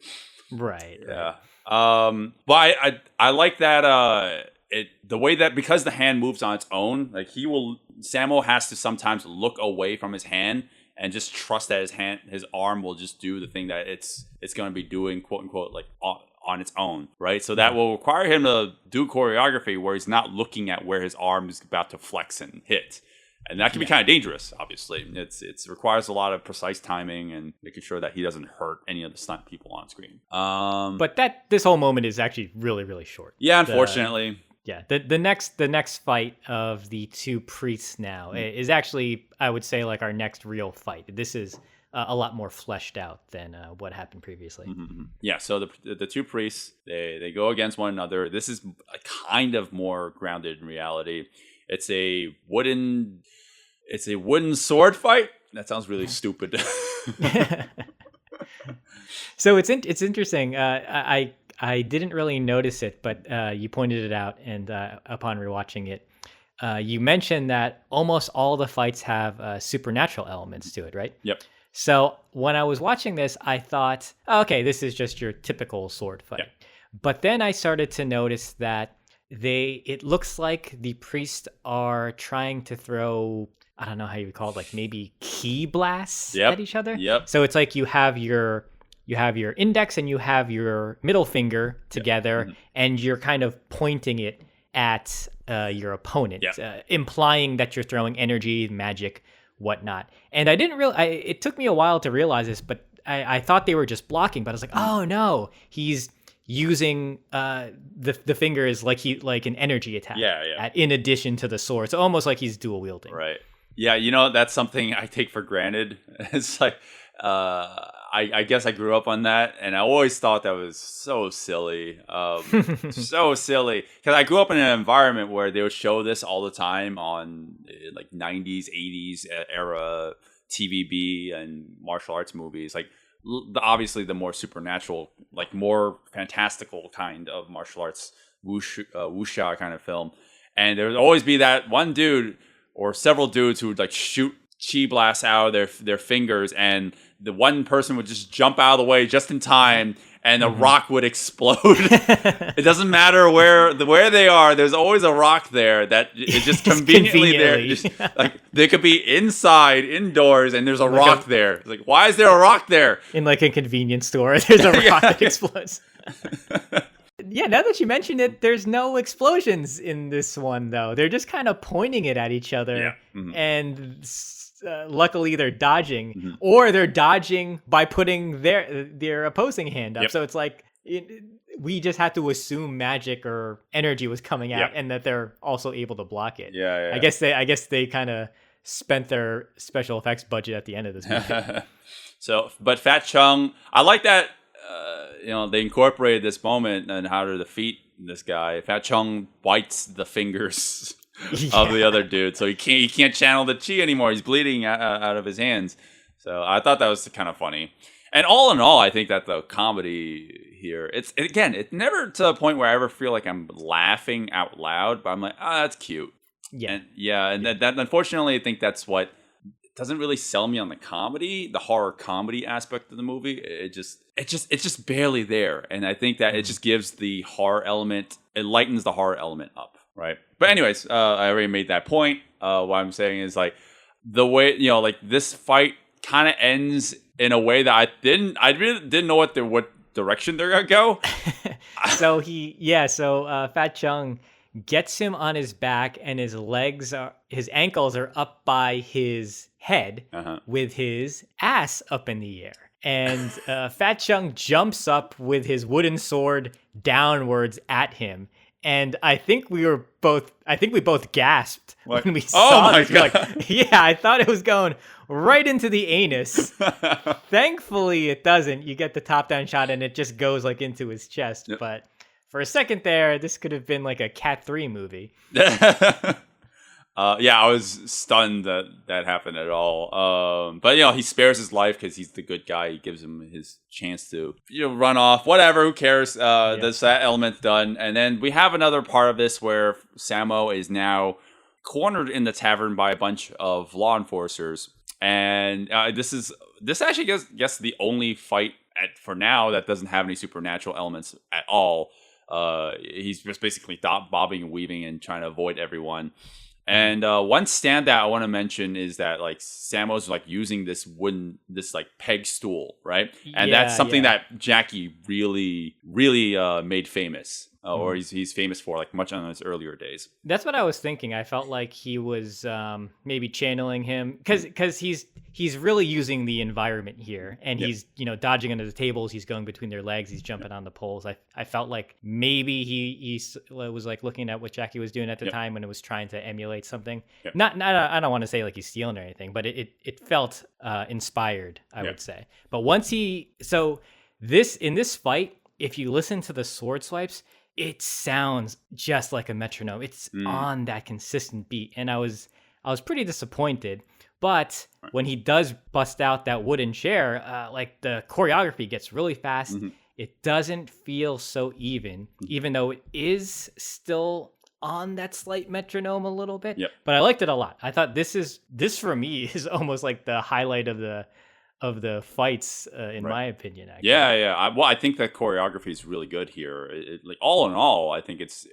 Speaker 5: Right.
Speaker 1: Yeah. But I like that the way that because the hand moves on its own, Sammo has to sometimes look away from his hand and just trust that his arm will just do the thing that it's going to be doing, quote unquote, on its own, right? So that will require him to do choreography where he's not looking at where his arm is about to flex and hit. And that can be kind of dangerous, obviously. It requires a lot of precise timing and making sure that he doesn't hurt any of the stunt people on screen.
Speaker 5: But this whole moment is actually really, really short.
Speaker 1: Yeah, unfortunately.
Speaker 5: The next fight of the two priests now is actually, I would say, our next real fight. This is a lot more fleshed out than what happened previously.
Speaker 1: Mm-hmm. Yeah, so the two priests, they go against one another. This is kind of more grounded in reality. It's a wooden sword fight. That sounds really stupid.
Speaker 5: So it's interesting. I didn't really notice it, but you pointed it out, and upon rewatching it, you mentioned that almost all the fights have supernatural elements to it, right?
Speaker 1: Yep.
Speaker 5: So when I was watching this, I thought, okay, this is just your typical sword fight. Yep. But then I started to notice that it looks like the priests are trying to throw, I don't know how you would call it, maybe ki blasts at each other.
Speaker 1: Yep.
Speaker 5: So it's you have your index and you have your middle finger together, and you're kind of pointing it at your opponent, implying that you're throwing energy, magic, whatnot. And I didn't it took me a while to realize this, but I thought they were just blocking, but I was like, oh no, he's using the fingers like an energy attack. In addition to the sword, so almost like he's dual wielding.
Speaker 1: Right. Yeah, that's something I take for granted. It's like, I guess I grew up on that, and I always thought that was so silly. So silly. Because I grew up in an environment where they would show this all the time on like 90s, 80s era TVB and martial arts movies. Like, obviously the more supernatural, like more fantastical kind of martial arts, wuxia kind of film. And there would always be that one dude or several dudes who would like shoot chi blasts out of their fingers, and the one person would just jump out of the way just in time, and the rock would explode. It doesn't matter where they are. There's always a rock there that is just conveniently there. Just, like, they could be indoors, and there's a rock there. It's like, why is there a rock there?
Speaker 5: In like a convenience store, there's a rock that explodes. Yeah, now that you mention it, there's no explosions in this one, though. They're just kind of pointing it at each other, and luckily they're dodging, or they're dodging by putting their opposing hand up. So it's like we just have to assume magic or energy was coming out, and that they're also able to block it. I guess they kind of spent their special effects budget at the end of this movie.
Speaker 1: But Fat Chung, I like that. They incorporated this moment and how to defeat this guy. Fat Chung bites the fingers of the other dude, so he can't channel the chi anymore. He's bleeding out of his hands. So I thought that was kind of funny. And all in all, I think that the comedy here, it's never to a point where I ever feel like I'm laughing out loud, but I'm like, that's cute. And that unfortunately, I think that's what doesn't really sell me on the comedy, the horror comedy aspect of the movie. It's just barely there. And I think that it just gives the horror element, it lightens the horror element up, right? But anyways, I already made that point. What I'm saying is like the way, like this fight kind of ends in a way that I really didn't know what direction they're gonna go.
Speaker 5: So Fat Chung gets him on his back, and his ankles are up by his head with his ass up in the air. And Fat Chung jumps up with his wooden sword downwards at him. And I think we both gasped when we saw this. God. Like, I thought it was going right into the anus. Thankfully, it doesn't. You get the top-down shot, and it just goes like into his chest. Yep. But for a second there, this could have been like a Cat 3 movie.
Speaker 1: I was stunned that happened at all. But he spares his life because he's the good guy. He gives him his chance to run off. Whatever, who cares? That element's done, and then we have another part of this where Sammo is now cornered in the tavern by a bunch of law enforcers, and this actually guess the only fight for now that doesn't have any supernatural elements at all. He's just basically bobbing and weaving and trying to avoid everyone. And one standout I want to mention is that like Sammo's like using this like peg stool, right? And that's something that Jackie really, really made famous. Or he's famous for, like, much on his earlier days.
Speaker 5: That's what I was thinking. I felt like he was maybe channeling him because he's really using the environment here, and he's dodging under the tables. He's going between their legs. He's jumping on the poles. I felt like maybe he was like looking at what Jackie was doing at the time when it was trying to emulate something. Not I don't want to say like he's stealing or anything, but it felt inspired. I would say. But once in this fight, if you listen to the sword swipes, it sounds just like a metronome. It's on that consistent beat. And I was pretty disappointed. But when he does bust out that wooden chair, like the choreography gets really fast. It doesn't feel so even though it is still on that slight metronome a little bit. But I liked it a lot. I thought this for me is almost like the highlight of the fights, in my opinion. Actually.
Speaker 1: I think that choreography is really good here. Like all in all, I think it's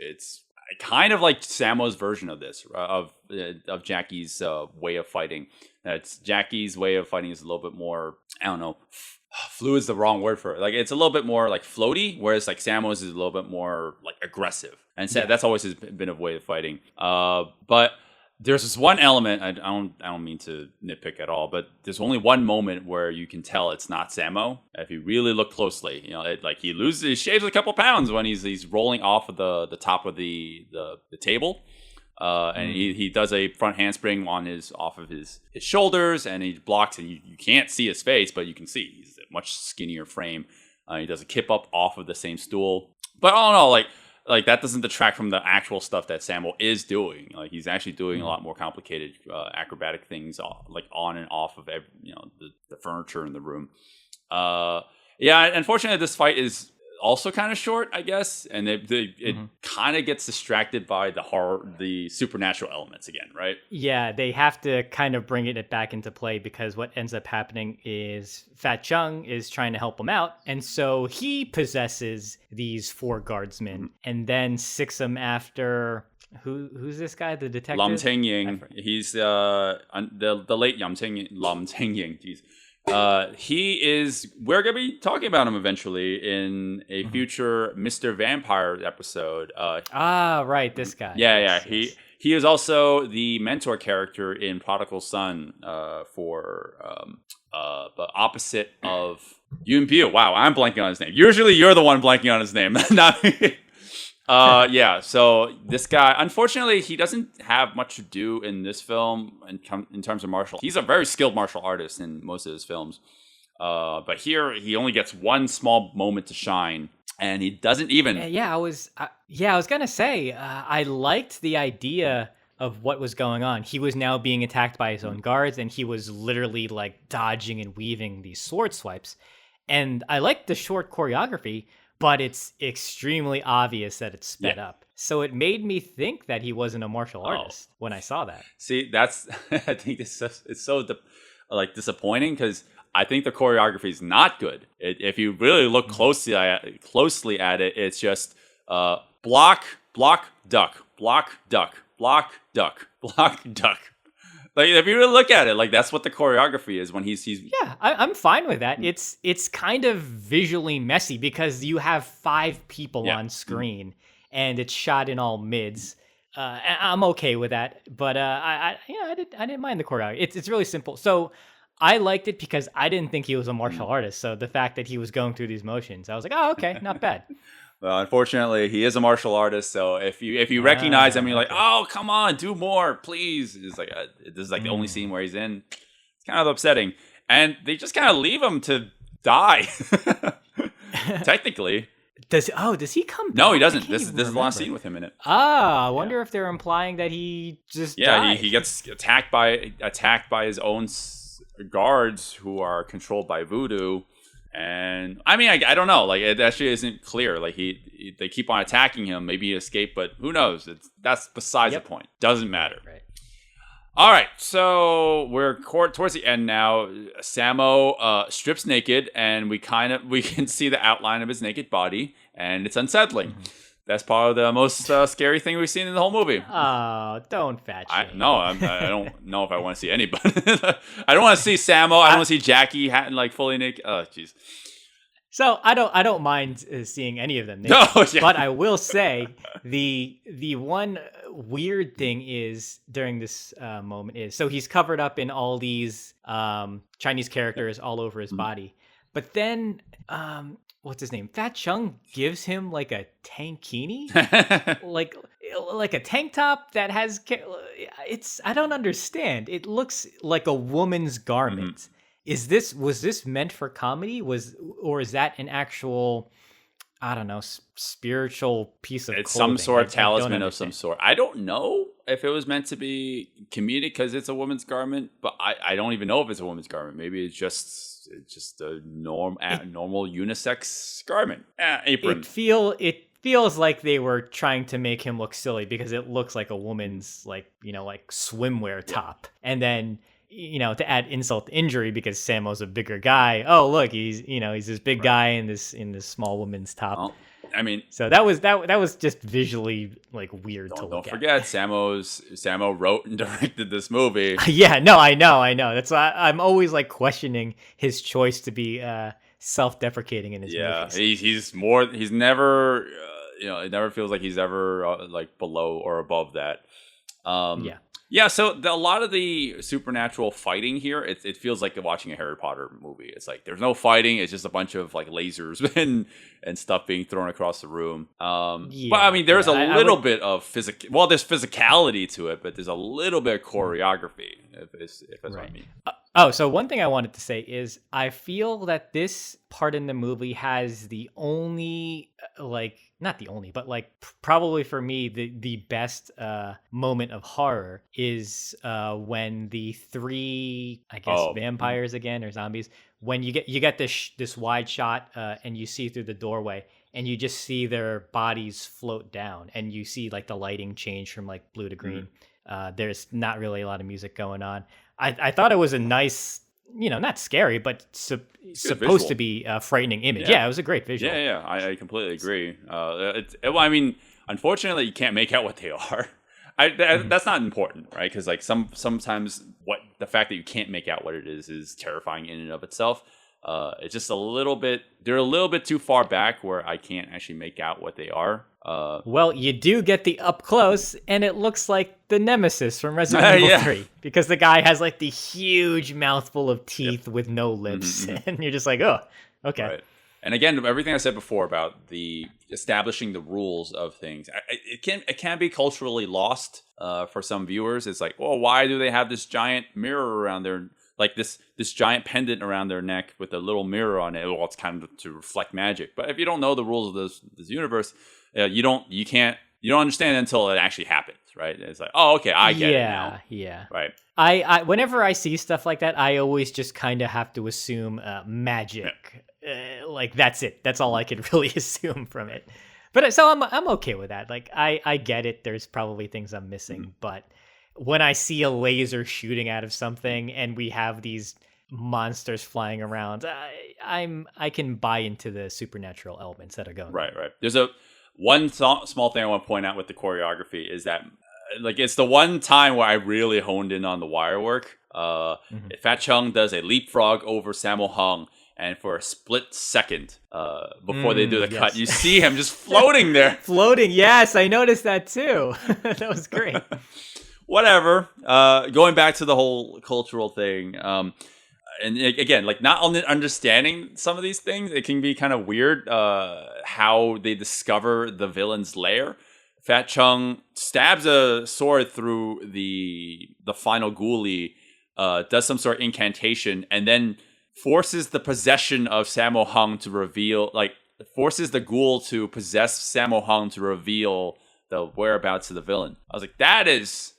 Speaker 1: kind of like Sammo's version of this, of Jackie's way of fighting. It's Jackie's way of fighting is a little bit more, I don't know, fluid is the wrong word for it. Like it's a little bit more like floaty, whereas like Sammo's is a little bit more like aggressive, and that's always been a way of fighting. But there's this one element. I don't mean to nitpick at all, but there's only one moment where you can tell it's not Sammo. If you really look closely, like he shaves a couple pounds when he's rolling off of the top of the table. And he does a front handspring off of his shoulders, and he blocks, and you can't see his face, but you can see he's a much skinnier frame. He does a kip up off of the same stool, but I don't know, like that doesn't detract from the actual stuff that Sammo is doing. Like he's actually doing a lot more complicated acrobatic things, like on and off of the furniture in the room. Unfortunately, this fight is also kind of short, I guess, and it kind of gets distracted by the supernatural elements again, right?
Speaker 5: Yeah, they have to kind of bring it back into play, because what ends up happening is Fat Chung is trying to help him out, and so he possesses these 4 guardsmen and then sicks them after who's this guy, the detective?
Speaker 1: Lam Teng Ying. He's the late Lam Teng Ying. Jeez. We're going to be talking about him eventually in a future Mr. Vampire episode.
Speaker 5: Right, this guy.
Speaker 1: Yeah. He is also the mentor character in Prodigal Son, but opposite of Yoon Biu. Wow, I'm blanking on his name. Usually you're the one blanking on his name, not me. So this guy, unfortunately, he doesn't have much to do in this film in terms of martial. He's a very skilled martial artist in most of his films. But here he only gets one small moment to shine, and he doesn't even.
Speaker 5: I was gonna say, I liked the idea of what was going on. He was now being attacked by his own guards, and he was literally like dodging and weaving these sword swipes. And I liked the short choreography, but it's extremely obvious that it's sped up. So it made me think that he wasn't a martial artist when I saw that.
Speaker 1: See, that's I think it's so disappointing, because I think the choreography is not good. If you really look closely at it, it's just block, duck, block, duck, block, duck, block, duck. Like, if you really look at it, like, that's what the choreography is when he's.
Speaker 5: Yeah, I'm fine with that. It's kind of visually messy because you have 5 people on screen and it's shot in all mids. I'm okay with that, but I didn't mind the choreography. It's really simple. So I liked it because I didn't think he was a martial artist. So the fact that he was going through these motions, I was like, oh, okay, not bad.
Speaker 1: Well, unfortunately, he is a martial artist. So if you recognize him, you're like, oh, come on, do more, please. It's like this is like the only scene where he's in. It's kind of upsetting, and they just kind of leave him to die. Technically,
Speaker 5: does he come back?
Speaker 1: No, he doesn't. This is the last scene with him in it.
Speaker 5: I wonder if they're implying that he just died.
Speaker 1: He gets attacked by his own guards who are controlled by voodoo. And I mean, I don't know. Like, it actually isn't clear. Like, they keep on attacking him. Maybe he escaped, but who knows? That's besides the point. Doesn't matter.
Speaker 5: Right.
Speaker 1: All right, so we're towards the end now. Sammo strips naked, and we can see the outline of his naked body, and it's unsettling. Mm-hmm. That's probably the most scary thing we've seen in the whole movie.
Speaker 5: Oh, don't fat shame.
Speaker 1: I don't know if I want to see anybody. I don't want to see Sammo. I don't want to see Jackie like fully naked. Oh, jeez.
Speaker 5: So I don't mind seeing any of them naked. But I will say the one weird thing is during this moment is, so he's covered up in all these Chinese characters all over his body, but then what's his name? Fat Chung gives him like a tankini, like a tank top that has. I don't understand. It looks like a woman's garment. Mm-hmm. Was this meant for comedy? Or is that an actual, I don't know, spiritual piece of clothing?
Speaker 1: It's some sort of talisman of some sort. I don't know if it was meant to be comedic because it's a woman's garment, but I don't even know if it's a woman's garment. Maybe it's just a normal unisex garment. Apron.
Speaker 5: It feels like they were trying to make him look silly because it looks like a woman's like swimwear top. And then, to add insult to injury because Sammo's a bigger guy. Oh, look, he's this big guy in this small woman's top. Well,
Speaker 1: I mean,
Speaker 5: so that was just visually like weird to look at.
Speaker 1: Don't forget, Sammo wrote and directed this movie.
Speaker 5: Yeah, no, I know. That's why I'm always like questioning his choice to be self-deprecating in his movies.
Speaker 1: Yeah, he's never, it never feels like he's ever like below or above that.
Speaker 5: Yeah.
Speaker 1: Yeah, so a lot of the supernatural fighting here, it feels like watching a Harry Potter movie. It's like there's no fighting; it's just a bunch of like lasers and stuff being thrown across the room. But I mean, there's a little bit of there's physicality to it, but there's a little bit of choreography. If that's what I mean.
Speaker 5: So one thing I wanted to say is I feel that this part in the movie has the only not the only, but like probably for me the best moment of horror is when the three vampires again or zombies, when you get this wide shot and you see through the doorway and you just see their bodies float down and you see like the lighting change from like blue to green. There's not really a lot of music going on. I thought it was a nice, not scary, but supposed to be a frightening image. Yeah, it was a great visual.
Speaker 1: Yeah, I completely agree. I mean, unfortunately, you can't make out what they are. That's not important, right? Because like sometimes the fact that you can't make out what it is terrifying in and of itself. It's just they're a little bit too far back where I can't actually make out what they are.
Speaker 5: Well, you do get the up close, and it looks like the Nemesis from Resident Evil 3, because the guy has like the huge mouthful of teeth with no lips, and you're just like, oh, okay.
Speaker 1: Right. And again, everything I said before about the establishing the rules of things, it can be culturally lost for some viewers. It's like, well, why do they have this giant mirror around their, like this giant pendant around their neck with a little mirror on it? Well, it's kind of to reflect magic. But if you don't know the rules of this universe, you don't understand it until it actually happens, right? It's like, oh, okay, I get it now.
Speaker 5: Yeah.
Speaker 1: Right.
Speaker 5: I whenever I see stuff like that, I always just kind of have to assume magic. Like that's it. That's all I could really assume from it. But so I'm okay with that. Like I get it. There's probably things I'm missing, but when I see a laser shooting out of something and we have these monsters flying around, I can buy into the supernatural elements that are going.
Speaker 1: Right. There's one small thing I want to point out with the choreography is that like it's the one time where I really honed in on the wire work. Fat Chung does a leapfrog over Sammo Hung, and for a split second before they do the cut, you see him just floating there.
Speaker 5: Floating, yes, I noticed that too. That was great.
Speaker 1: Whatever. Going back to the whole cultural thing, and again, like not only understanding some of these things, it can be kind of weird how they discover the villain's lair. Fat Chung stabs a sword through the final ghoulie, does some sort of incantation, and then forces the possession of Sammo Hung to reveal, like forces the ghoul to possess Sammo Hung to reveal the whereabouts of the villain. I was like, that is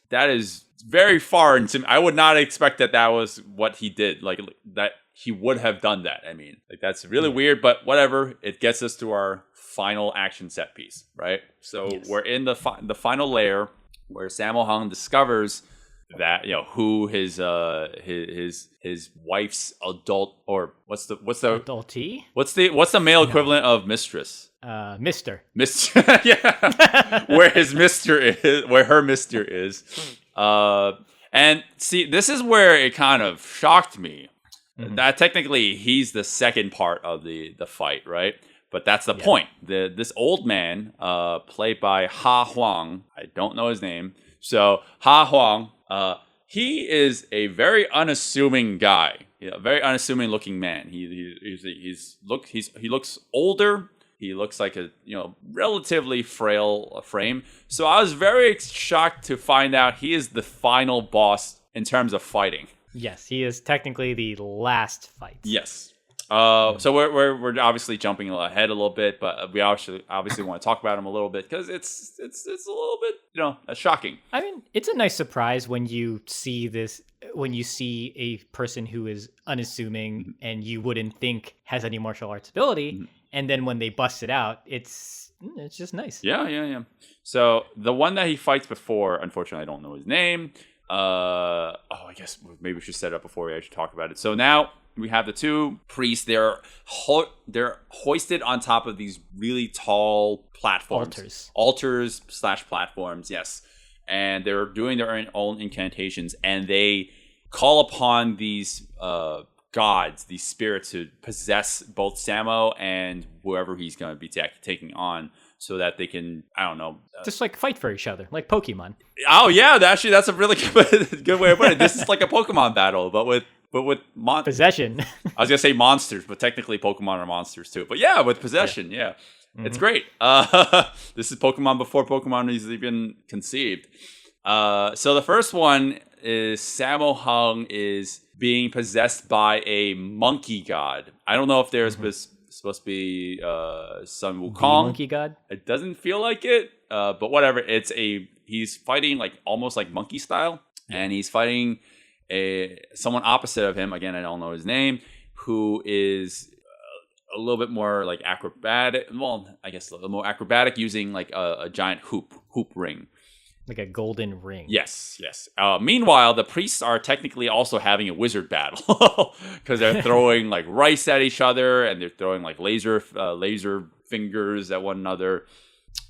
Speaker 1: very far into. I would not expect that was what he did. Like that he would have done that. I mean, like that's really weird, but whatever. It gets us to our final action set piece, right? So we're in the final layer where Sammo Hung discovers that who his wife's adult, or what's the
Speaker 5: adultee?
Speaker 1: What's the male equivalent of mistress?
Speaker 5: Mister.
Speaker 1: Yeah. Where her mister is. And see, this is where it kind of shocked me. That technically he's the second part of the fight, right? But that's the point. This old man, played by Ha Huang, I don't know his name. So Ha Huang, he is a very unassuming guy, very unassuming looking man. He looks older. He looks like a relatively frail frame. So I was very shocked to find out he is the final boss in terms of fighting.
Speaker 5: Yes, he is technically the last fight.
Speaker 1: Yes. So we're obviously jumping ahead a little bit, but we obviously want to talk about him a little bit because it's a little bit shocking.
Speaker 5: I mean, it's a nice surprise when you see this, when you see a person who is unassuming and you wouldn't think has any martial arts ability, and then when they bust it out, it's just nice.
Speaker 1: Yeah. So the one that he fights before, unfortunately, I don't know his name. I guess maybe we should set it up before we actually talk about it. So now we have the two priests. They're hoisted on top of these really tall platforms. Altars/platforms, yes. And they're doing their own incantations, and they call upon these gods, these spirits, to possess both Sammo and whoever he's going to be taking on. so that they can, I don't know.
Speaker 5: Just like fight for each other, like Pokemon.
Speaker 1: Oh yeah, that's a really good way of putting it. This is like a Pokemon battle, but with
Speaker 5: Possession.
Speaker 1: I was gonna say monsters, but technically Pokemon are monsters too. But yeah, with possession, yeah. It's great. This is Pokemon before Pokemon is even conceived. So the first one is Sammo Hung is being possessed by a monkey god. I don't know if there's supposed to be Sun Wukong.
Speaker 5: Monkey god?
Speaker 1: It doesn't feel like it, but whatever. He's fighting like almost like monkey style, and he's fighting someone opposite of him. Again, I don't know his name, who is a little bit more like acrobatic. Well, I guess a little more acrobatic, using like a giant hoop ring.
Speaker 5: Like a golden ring.
Speaker 1: Yes. Meanwhile, the priests are technically also having a wizard battle because they're throwing like rice at each other, and they're throwing like laser fingers at one another.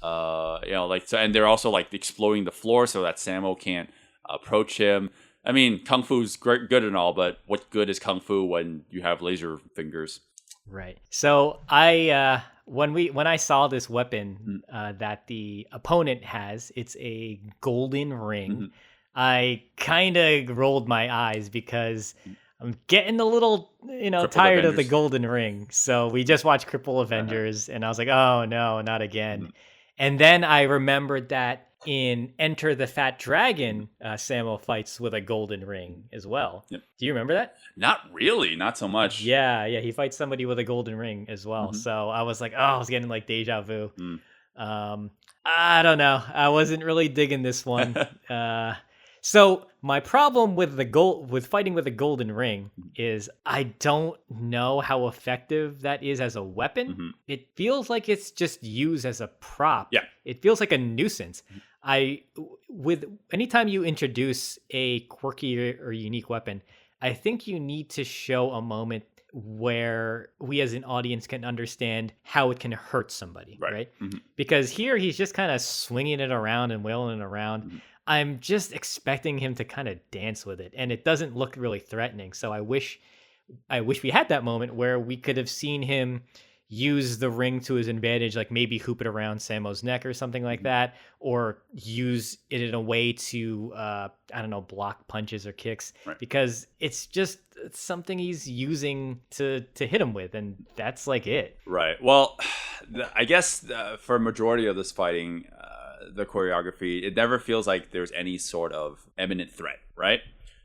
Speaker 1: And they're also like exploding the floor so that Sammo can't approach him. I mean, kung fu's good and all, but what good is kung fu when you have laser fingers?
Speaker 5: Right. So when I saw this weapon that the opponent has, it's a golden ring. I kind of rolled my eyes because I'm getting a little, tired of the golden ring. So we just watched Cripple Avengers, and I was like, oh no, not again. And then I remembered that in Enter the Fat Dragon, Sammo fights with a golden ring as well. Yep. Do you remember that?
Speaker 1: Not really, not so much.
Speaker 5: Yeah, he fights somebody with a golden ring as well. So I was like, I was getting like deja vu. I don't know. I wasn't really digging this one. So my problem with fighting with a golden ring is I don't know how effective that is as a weapon. It feels like it's just used as a prop.
Speaker 1: Yeah.
Speaker 5: It feels like a nuisance. Anytime you introduce a quirky or unique weapon, I think you need to show a moment where we as an audience can understand how it can hurt somebody, right? Because here he's just kind of swinging it around and wailing it around. I'm just expecting him to kind of dance with it, and it doesn't look really threatening. So I wish we had that moment where we could have seen him use the ring to his advantage, like maybe hoop it around Sammo's neck or something like that, or use it in a way to, block punches or kicks, because it's something he's using to hit him with, and that's like it. Right.
Speaker 1: Well, I guess for a majority of this fighting, the choreography, it never feels like there's any sort of imminent threat, right?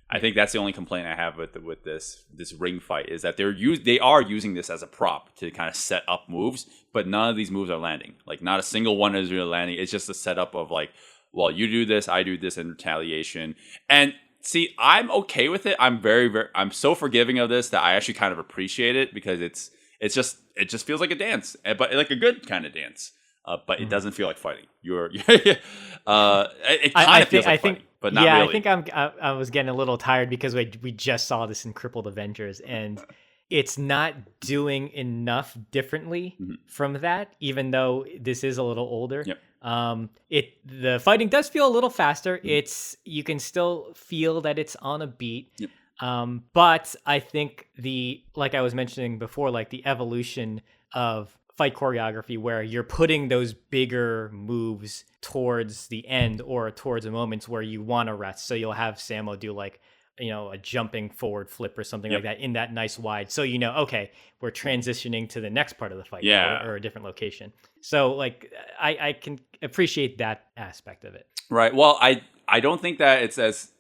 Speaker 1: I think that's the only complaint I have with this ring fight, is that they are using this as a prop to kind of set up moves, but none of these moves are landing. Like, not a single one is really landing. It's just a setup of like, well, you do this, I do this in retaliation. And see, I'm okay with it. I'm I'm so forgiving of this that I actually kind of appreciate it, because it just feels like a dance, but like a good kind of dance. But it doesn't feel like fighting. It kind of feels like fighting, but not really.
Speaker 5: I think I was getting a little tired because we just saw this in Crippled Avengers, and it's not doing enough differently from that, even though this is a little older. Yep. The fighting does feel a little faster. You can still feel that it's on a beat. Yep. But I think like I was mentioning before, like the evolution of fight choreography, where you're putting those bigger moves towards the end or towards the moments where you want to rest. So you'll have Sammo do like, a jumping forward flip or something like that in that nice wide. So, okay, we're transitioning to the next part of the fight or a different location. So like, I can appreciate that aspect of it.
Speaker 1: Right. Well, I don't think that it's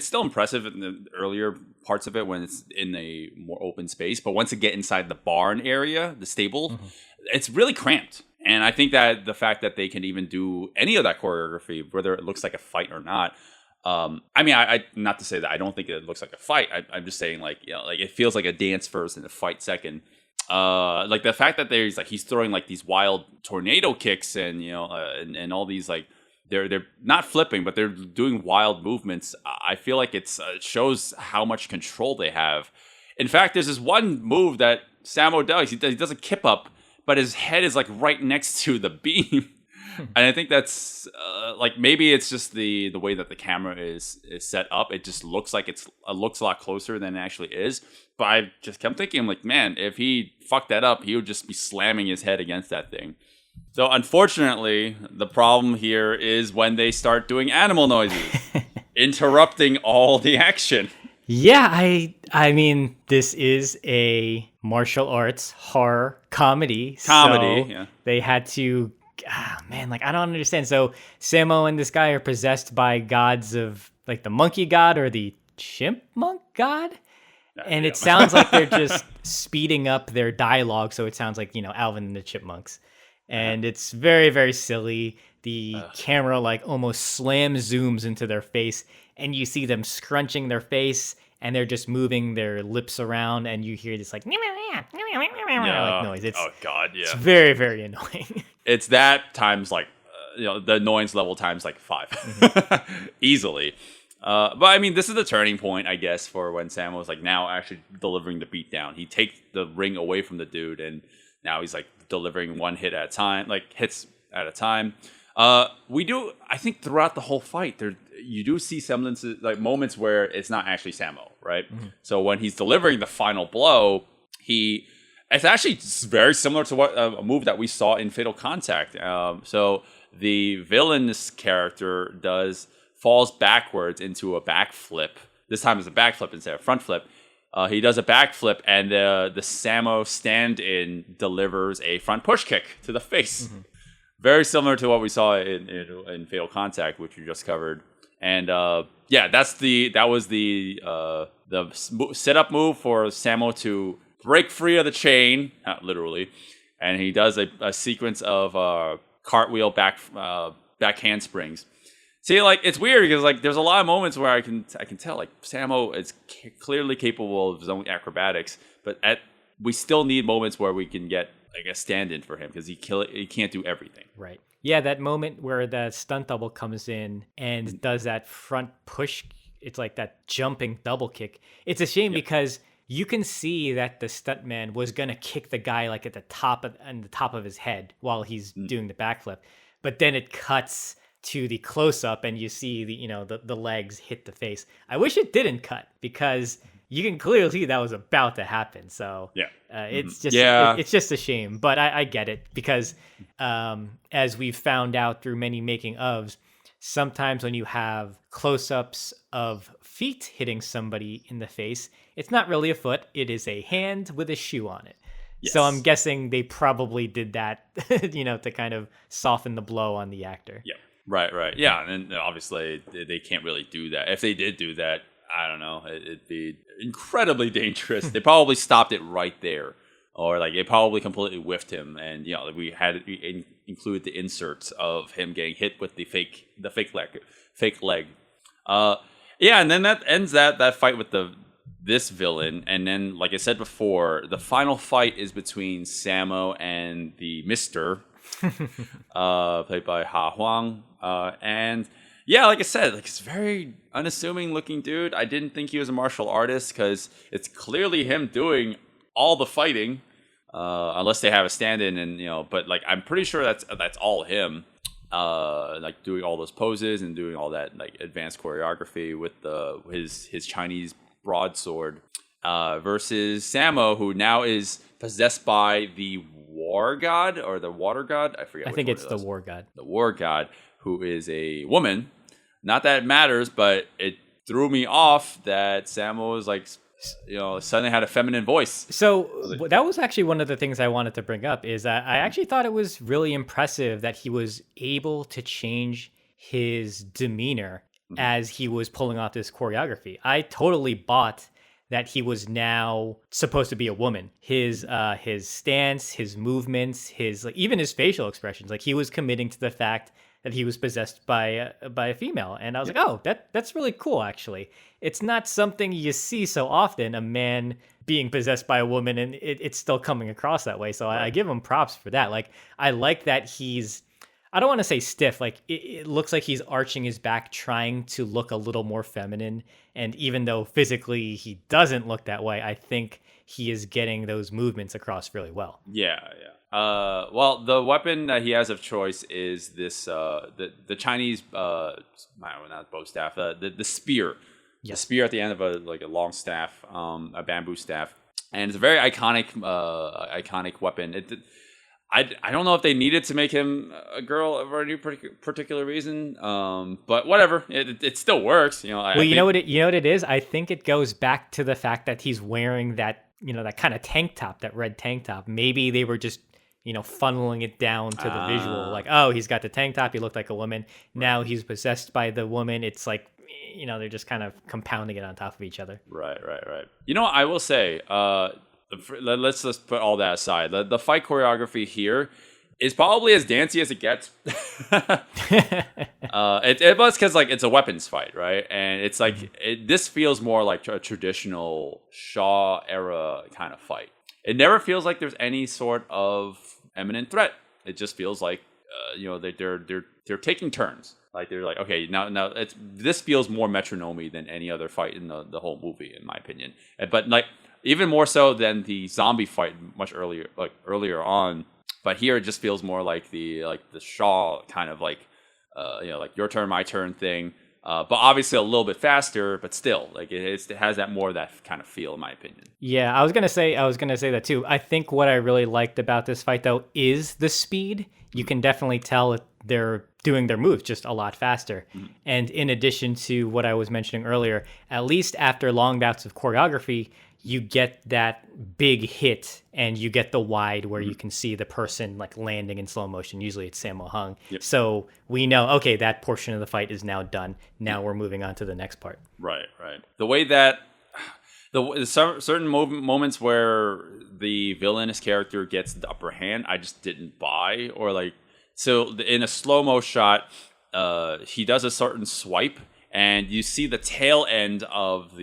Speaker 1: still impressive in the earlier parts of it when it's in a more open space. But once you get inside the barn area, the stable, it's really cramped. And I think that the fact that they can even do any of that choreography, whether it looks like a fight or not, I not to say that I don't think it looks like a fight. I'm just saying, like, like it feels like a dance first and a fight second. Like the fact that he's throwing like these wild tornado kicks and and all these like they're not flipping, but they're doing wild movements. I feel like it shows how much control they have. In fact, there's this one move that Sammo does. He does a kip up, but his head is like right next to the beam. And I think that's like, maybe it's just the way that the camera is set up. It just looks like it looks a lot closer than it actually is. But I just kept thinking, like, man, if he fucked that up, he would just be slamming his head against that thing. So unfortunately, the problem here is when they start doing animal noises, interrupting all the action.
Speaker 5: Yeah, I mean, this is a martial arts horror comedy.
Speaker 1: Comedy,
Speaker 5: so
Speaker 1: yeah.
Speaker 5: They had to, man, like I don't understand. So Samo and this guy are possessed by gods of like the monkey god or the chipmunk god. And it sounds like they're just speeding up their dialogue, so it sounds like, Alvin and the Chipmunks. And it's very, very silly. The camera like almost zooms into their face, and you see them scrunching their face, and they're just moving their lips around, and you hear this like noise.
Speaker 1: Oh God, yeah.
Speaker 5: It's very, very annoying.
Speaker 1: It's that times like the annoyance level times like 5 easily. But I mean, this is the turning point, I guess, for when Sam was like now actually delivering the beatdown. He takes the ring away from the dude, and now he's like delivering one hit at a time, like hits at a time. We do, I think, throughout the whole fight, you do see semblances, like moments where it's not actually Samo, right? Mm-hmm. So when he's delivering the final blow, it's actually very similar to what a move that we saw in Fatal Contact. So the villain's character falls backwards into a backflip. This time it's a backflip instead of front flip. He does a backflip, and the Samo stand-in delivers a front push kick to the face. Mm-hmm. Very similar to what we saw in Fatal Contact, which we just covered. And that was the setup move for Samo to break free of the chain, not literally. And he does a sequence of cartwheel back handsprings. See, like, it's weird because like there's a lot of moments where I can tell like Samo is clearly capable of his own acrobatics, but we still need moments where we can get like a stand-in for him because he can't do everything.
Speaker 5: Right. Yeah, that moment where the stunt double comes in and does that front push, it's like that jumping double kick. It's a shame because you can see that the stuntman was gonna kick the guy like at the top of his head while he's doing the backflip, but then it cuts to the close-up and you see the legs hit the face. I wish it didn't cut because you can clearly see that was about to happen. So it's just it's just a shame, but I get it because as we've found out through many making ofs, sometimes when you have close-ups of feet hitting somebody in the face, it's not really a foot, it is a hand with a shoe on it. Yes. So I'm guessing they probably did that, to kind of soften the blow on the actor.
Speaker 1: Yeah. Right. Yeah, and obviously they can't really do that. If they did do that, I don't know, it'd be incredibly dangerous. They probably stopped it right there, or like they probably completely whiffed him. And we had included the inserts of him getting hit with the fake leg. And then that ends that fight with this villain. And then, like I said before, the final fight is between Samo and the Mister. Played by Ha Huang, and like I said, like it's very unassuming looking dude. I didn't think he was a martial artist because it's clearly him doing all the fighting, unless they have a stand-in, and but like I'm pretty sure that's all him, like doing all those poses and doing all that like advanced choreography with his Chinese broadsword, versus Samo, who now is possessed by the war god or the water god. I forget.
Speaker 5: I think it's the war god.
Speaker 1: The war god, who is a woman. Not that it matters, but it threw me off that Samo was like, suddenly had a feminine voice.
Speaker 5: So that was actually one of the things I wanted to bring up is that I actually thought it was really impressive that he was able to change his demeanor as he was pulling off this choreography. I totally bought that he was now supposed to be a woman. His stance, his movements, even his facial expressions, like he was committing to the fact that he was possessed by a female. And I was like, oh, that's really cool, actually. It's not something you see so often, a man being possessed by a woman, and it's still coming across that way. So I give him props for that. Like, I like that I don't want to say stiff. Like it looks like he's arching his back, trying to look a little more feminine. And even though physically he doesn't look that way, I think he is getting those movements across really well.
Speaker 1: Yeah. Well, the weapon that he has of choice is this the Chinese not bow staff, the spear. Yes. The spear at the end of a long staff, a bamboo staff, and it's a very iconic weapon. I don't know if they needed to make him a girl for any particular reason, but whatever. It still works. You know.
Speaker 5: Well, you know what it is. I think it goes back to the fact that he's wearing that that kind of tank top, that red tank top. Maybe they were just funneling it down to the visual, like, oh, he's got the tank top. He looked like a woman. Now he's possessed by the woman. It's like, they're just kind of compounding it on top of each other.
Speaker 1: Right. I will say, let's just put all that aside. The fight choreography here is probably as dancey as it gets. It was because like it's a weapons fight, right? And it's like this feels more like a traditional Shaw era kind of fight. It never feels like there's any sort of imminent threat. It just feels like they're taking turns. Like they're like, okay, now this feels more metronomy than any other fight in the whole movie, in my opinion. But like even more so than the zombie fight much earlier on. But here it just feels more like the Shaw kind of like like your turn, my turn thing. But obviously a little bit faster, but still, like it has that more of that kind of feel, in my opinion.
Speaker 5: Yeah, I was gonna say that too. I think what I really liked about this fight though is the speed. You can definitely tell that they're doing their moves just a lot faster. Mm-hmm. And in addition to what I was mentioning earlier, at least after long bouts of choreography, you get that big hit and you get the wide where you can see the person like landing in slow motion. Usually it's Sammo Hung. Yep. So we know, okay, that portion of the fight is now done. Now we're moving on to the next part. Right.
Speaker 1: The way that certain moments where the villainous character gets the upper hand, I just didn't buy. Or like, so in a slow-mo shot, he does a certain swipe and you see the tail end of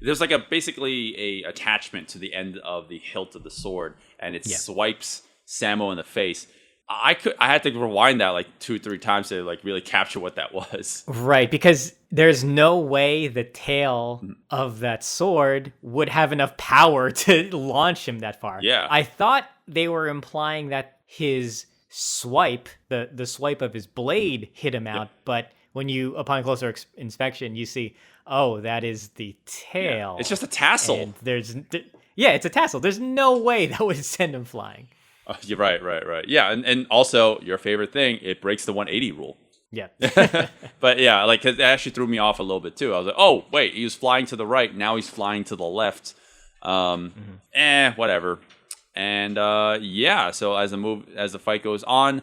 Speaker 1: there's like basically a attachment to the end of the hilt of the sword, and it swipes Sammo in the face. I had to rewind that like 2-3 times to like really capture what that was.
Speaker 5: Right, because there's no way the tail of that sword would have enough power to launch him that far.
Speaker 1: Yeah,
Speaker 5: I thought they were implying that his swipe, the swipe of his blade, hit him out, but when you, upon closer inspection, you see, oh, that is the tail.
Speaker 1: Yeah. It's just a tassel.
Speaker 5: And it's a tassel. There's no way that would send him flying.
Speaker 1: You're right. Yeah, and also, your favorite thing, it breaks the 180 rule.
Speaker 5: Yeah.
Speaker 1: But yeah, like it actually threw me off a little bit too. I was like, oh, wait, he was flying to the right. Now he's flying to the left. Whatever. And so as the fight goes on,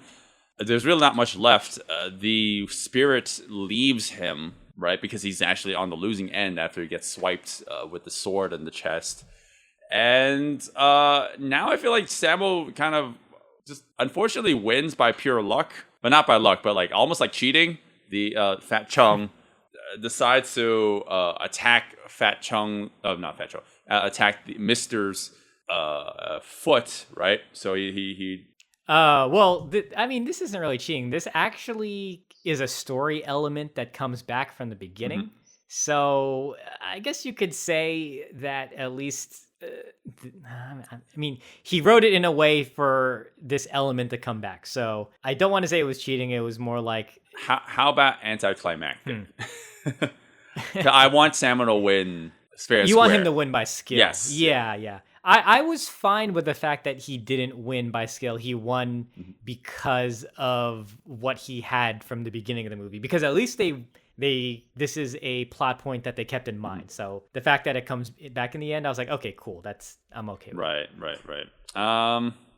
Speaker 1: there's really not much left. The spirit leaves him, right? Because he's actually on the losing end after he gets swiped with the sword in the chest. And now I feel like Sammo kind of just unfortunately wins by pure luck. But not by luck, but like almost like cheating. The Fat Chung decides to attack Fat Chung. Oh, not Fat Chung. Attack the Mister's foot, right? So he
Speaker 5: this isn't really cheating. This actually is a story element that comes back from the beginning. Mm-hmm. So I guess you could say that at least, he wrote it in a way for this element to come back. So I don't want to say it was cheating. It was more like...
Speaker 1: How about anticlimactic? I want Sammo to win fair and
Speaker 5: You
Speaker 1: square.
Speaker 5: want him to win by skill.
Speaker 1: Yes.
Speaker 5: Yeah. I was fine with the fact that he didn't win by skill. He won because of what he had from the beginning of the movie. Because at least this is a plot point that they kept in mind. So the fact that it comes back in the end, I was like, okay, cool. I'm okay with
Speaker 1: Right.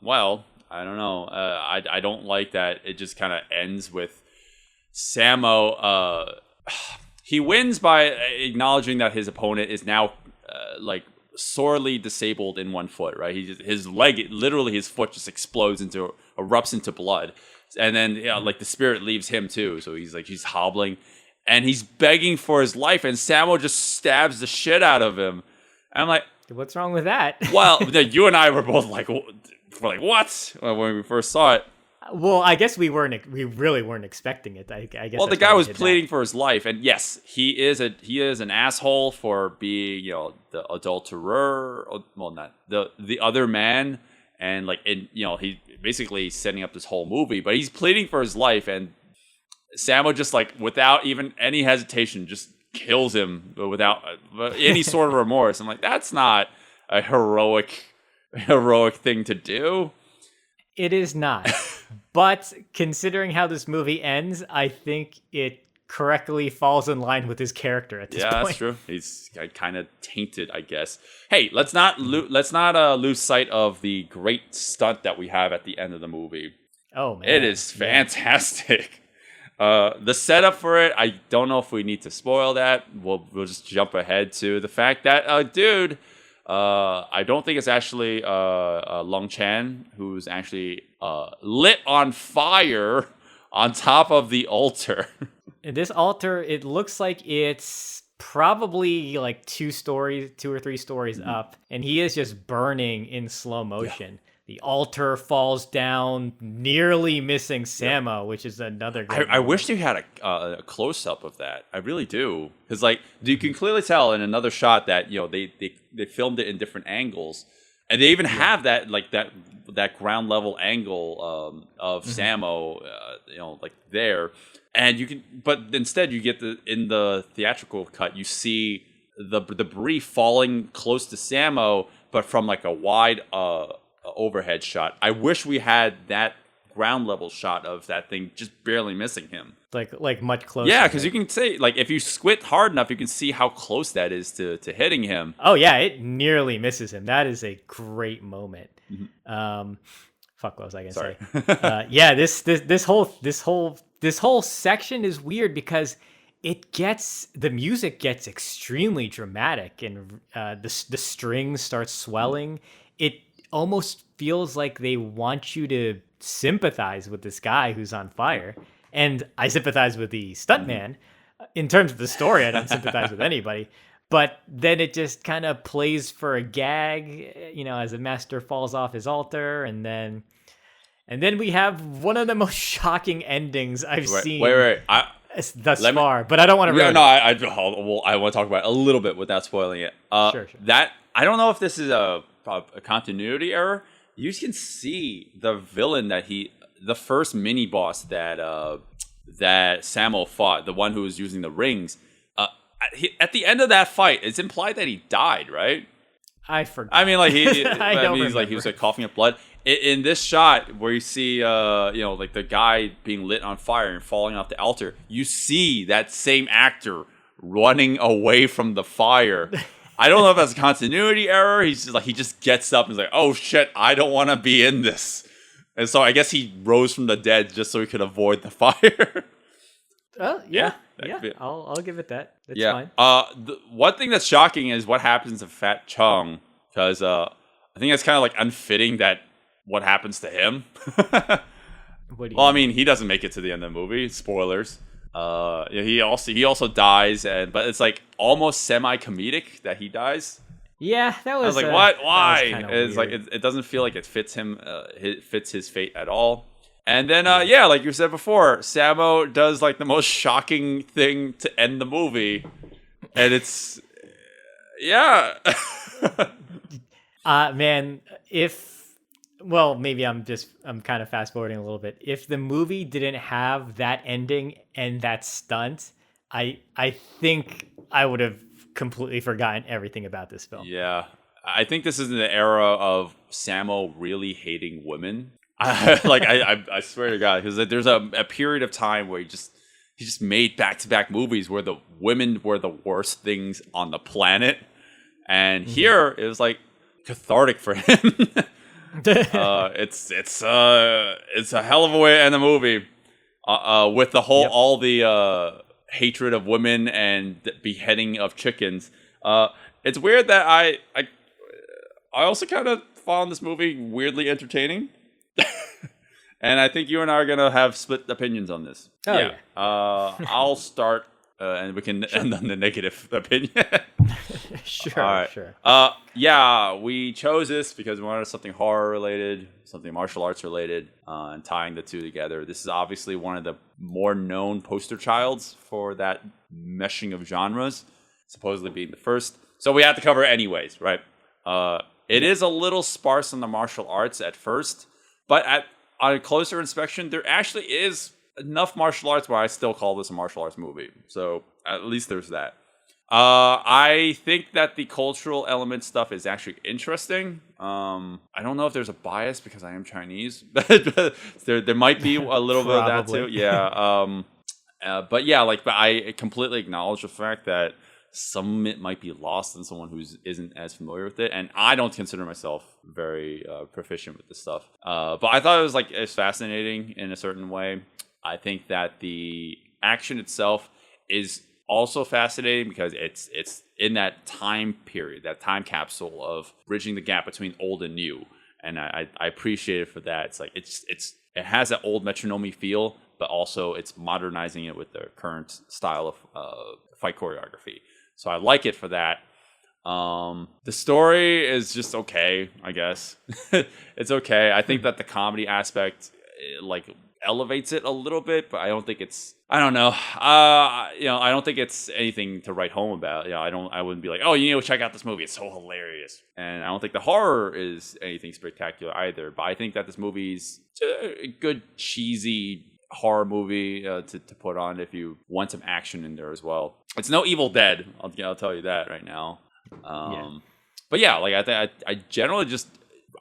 Speaker 1: Well, I don't know. I don't like that it just kind of ends with Sammo. He wins by acknowledging that his opponent is now sorely disabled in one foot, right? His leg, literally his foot just erupts into blood. And then the spirit leaves him too. So he's hobbling and he's begging for his life, and Sammo just stabs the shit out of him. And I'm like,
Speaker 5: what's wrong with that?
Speaker 1: Well, you and I were both like, what? When we first saw it.
Speaker 5: Well, I guess we really weren't expecting it. I guess.
Speaker 1: Well, the guy was pleading for his life, and yes, he is an asshole for being, the adulterer. Well, not the other man, and he's basically setting up this whole movie. But he's pleading for his life, and Sammo just without even any hesitation just kills him without any sort of remorse. I'm like, that's not a heroic thing to do.
Speaker 5: It is not. But considering how this movie ends, I think it correctly falls in line with his character at this point.
Speaker 1: Yeah, that's true. He's kind of tainted, I guess. Hey, let's not lose sight of the great stunt that we have at the end of the movie.
Speaker 5: Oh man,
Speaker 1: it is fantastic. The setup for it, I don't know if we need to spoil that. We'll just jump ahead to the fact that dude. I don't think it's actually Long Chan who's actually lit on fire on top of the altar.
Speaker 5: This altar, it looks like it's probably like 2 or 3 stories up, and he is just burning in slow motion. Yeah. The altar falls down, nearly missing Sammo, which is another great
Speaker 1: I wish you had a close-up of that. I really do. Because, like, you can clearly tell in another shot that, they filmed it in different angles. And they even have that, like, that ground level angle of Sammo, like, there. And you can... But instead, you get in the theatrical cut, you see the debris falling close to Sammo, but from, like, a wide... overhead shot. I wish we had that ground level shot of that thing just barely missing him.
Speaker 5: Like much closer.
Speaker 1: Yeah, because you can say, like, if you squint hard enough, you can see how close that is to hitting him.
Speaker 5: Oh yeah, it nearly misses him. That is a great moment. Mm-hmm. Fuck, what was I gonna say? Yeah, this whole section is weird because the music gets extremely dramatic, and the strings start swelling. It almost feels like they want you to sympathize with this guy who's on fire. And I sympathize with the stuntman. In terms of the story, I don't sympathize with anybody. But then it just kind of plays for a gag, as the master falls off his altar. And then we have one of the most shocking endings I've seen.
Speaker 1: Wait.
Speaker 5: Thus far, but I don't want to ruin it.
Speaker 1: No, I want to talk about it a little bit without spoiling it.
Speaker 5: Sure.
Speaker 1: That, I don't know if this is a continuity error. You can see the villain the first mini boss that Sammo fought, the one who was using the rings. At the end of that fight, it's implied that he died, right?
Speaker 5: I forgot.
Speaker 1: I mean, like he
Speaker 5: he
Speaker 1: was like coughing up blood. In this shot where you see, like the guy being lit on fire and falling off the altar, you see that same actor running away from the fire. I don't know if that's a continuity error. He's just like, he just gets up and is like, oh shit, I don't want to be in this. And so I guess he rose from the dead just so he could avoid the fire.
Speaker 5: Yeah. I'll give it that. That's fine.
Speaker 1: The one thing that's shocking is what happens to Fat Chung, because I think it's kind of like unfitting that what happens to him. I mean, he doesn't make it to the end of the movie. Spoilers. He also dies, but it's like almost semi-comedic that he dies.
Speaker 5: Yeah, that was.
Speaker 1: I was like, what? Why? It's
Speaker 5: weird.
Speaker 1: like it doesn't feel like it fits him. It fits his fate at all. And then, like you said before, Sammo does like the most shocking thing to end the movie, and it's
Speaker 5: man, maybe I'm kind of fast forwarding a little bit. If the movie didn't have that ending and that stunt, I think I would have completely forgotten everything about this film.
Speaker 1: Yeah. I think this is in the era of Sammo really hating women. I swear to God, because there's a period of time where he just made back-to-back movies where the women were the worst things on the planet. And here it was like cathartic for him. It's a hell of a way to end the movie with the whole all the hatred of women and the beheading of chickens. It's weird that I also kind of found this movie weirdly entertaining, and I think you and I are gonna have split opinions on this. I'll start. And we can end on the negative opinion.
Speaker 5: Sure.
Speaker 1: We chose this because we wanted something horror related, something martial arts related, and tying the two together. This is obviously one of the more known poster childs for that meshing of genres, supposedly being the first. So we have to cover it anyways, right? It is a little sparse on the martial arts at first, but on a closer inspection, there actually is enough martial arts where I still call this a martial arts movie. So at least there's that. I think that the cultural element stuff is actually interesting. I don't know if there's a bias because I am Chinese, but there might be a little bit of that too. Yeah. But yeah, but I completely acknowledge the fact that some it might be lost on someone who isn't as familiar with it, and I don't consider myself very proficient with this stuff. But I thought it was it's fascinating in a certain way. I think that the action itself is also fascinating because it's in that time period, that time capsule of bridging the gap between old and new, and I appreciate it for that. It has that old metronome feel, but also it's modernizing it with the current style of fight choreography. So I like it for that. The story is just okay, I guess. It's okay. I think that the comedy aspect elevates it a little bit, but I don't think it's. I don't know. I don't think it's anything to write home about. I wouldn't be like, oh, you need to check out this movie. It's so hilarious. And I don't think the horror is anything spectacular either. But I think that this movie's a good cheesy horror movie to put on if you want some action in there as well. It's no Evil Dead. I'll tell you that right now. But yeah,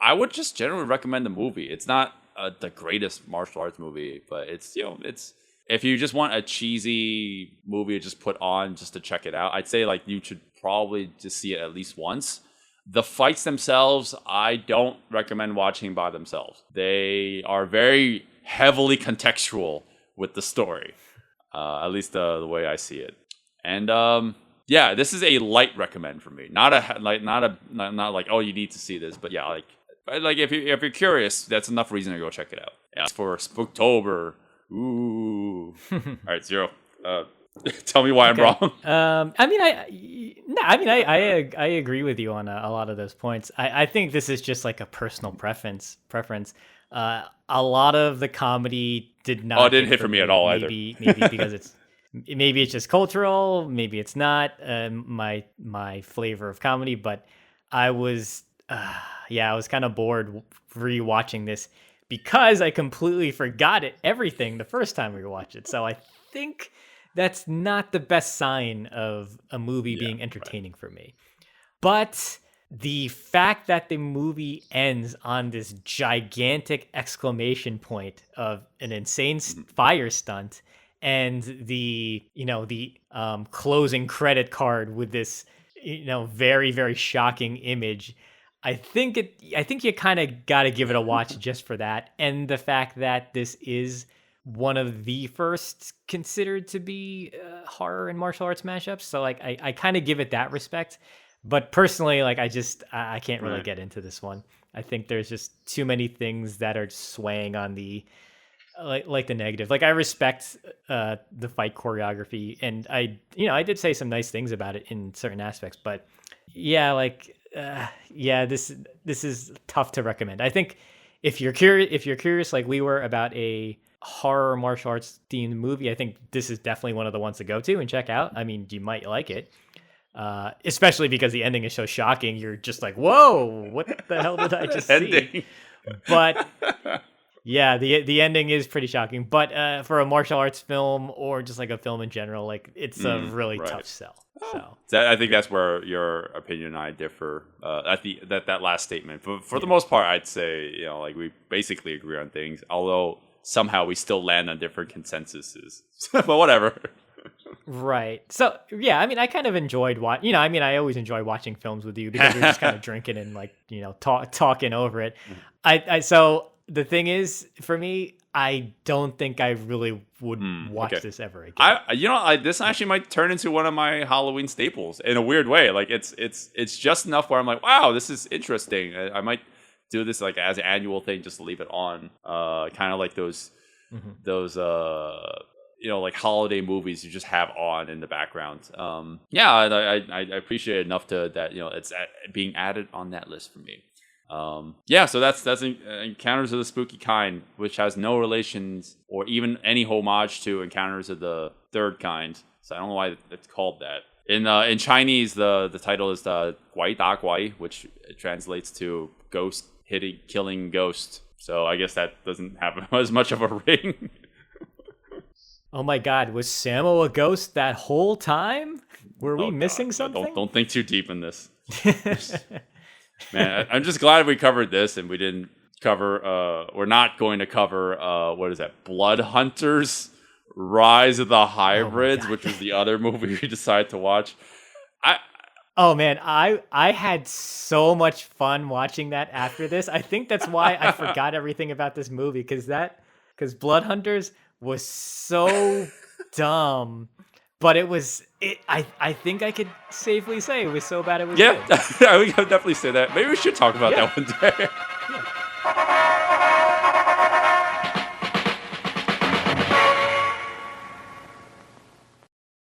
Speaker 1: I would just generally recommend the movie. It's not the greatest martial arts movie, but it's if you just want a cheesy movie to just put on just to check it out, I'd say you should probably just see it at least once. The fights themselves, I don't recommend watching by themselves. They are very heavily contextual with the story, at least the way I see it. And this is a light recommend for me. Not oh, you need to see this, but yeah, if you're curious, that's enough reason to go check it out. Yeah, for Spooktober. Ooh. All right, Zero. Tell me why I'm wrong.
Speaker 5: I agree with you on a lot of those points. I think this is just a personal preference. A lot of the comedy did not.
Speaker 1: Oh, it didn't hit for me at all either.
Speaker 5: Maybe because maybe it's just cultural. Maybe it's not my flavor of comedy. But I was kind of bored rewatching this because I completely forgot everything the first time we watched it. So I think that's not the best sign of a movie being entertaining for me. But the fact that the movie ends on this gigantic exclamation point of an insane fire stunt and the closing credit card with this very, very shocking image, I think you kind of got to give it a watch just for that. And the fact that this is one of the first considered to be horror and martial arts mashups. So I kind of give it that respect. But personally, I can't really get into this one. I think there's just too many things that are swaying on the the negative. I respect the fight choreography, and I did say some nice things about it in certain aspects. But this is tough to recommend. I think if you're curious like we were about a horror martial arts themed movie, I think this is definitely one of the ones to go to and check out. I mean, you might like it. Especially because the ending is so shocking, you're just like, whoa, what the hell did I just see? But yeah, the ending is pretty shocking. But for a martial arts film or just a film in general, it's a really tough sell. So
Speaker 1: I think that's where your opinion and I differ at that last statement. But for the most part, I'd say we basically agree on things, although somehow we still land on different consensuses. But whatever.
Speaker 5: Right. So yeah, I mean, I kind of enjoyed I always enjoy watching films with you because we're just kind of drinking and talking over it. So the thing is, for me, I don't think I really would watch this ever again.
Speaker 1: This actually might turn into one of my Halloween staples in a weird way. It's just enough where I'm like, wow, this is interesting. I might do this as an annual thing, just leave it on. Kind of like those holiday movies you just have on in the background. I appreciate it enough that it's being added on that list for me. So that's Encounters of the Spooky Kind, which has no relations or even any homage to Encounters of the Third Kind. So I don't know why it's called that. In Chinese, the title is the Guai Da Guai, which translates to ghost killing ghost. So I guess that doesn't have as much of a ring.
Speaker 5: Oh my God, was Samo a ghost that whole time? Were we
Speaker 1: Oh,
Speaker 5: missing
Speaker 1: God.
Speaker 5: something?
Speaker 1: Don't think too deep in this. Man, I'm just glad we covered this and we didn't cover. We're not going to cover. What is that? Blood Hunters: Rise of the Hybrids, which was the other movie we decided to watch.
Speaker 5: Oh man, I had so much fun watching that after this. I think that's why I forgot everything about this movie because Blood Hunters was so dumb, but I think I could safely say it was so bad it was good.
Speaker 1: Yeah, we can definitely say that. Maybe we should talk about that one day.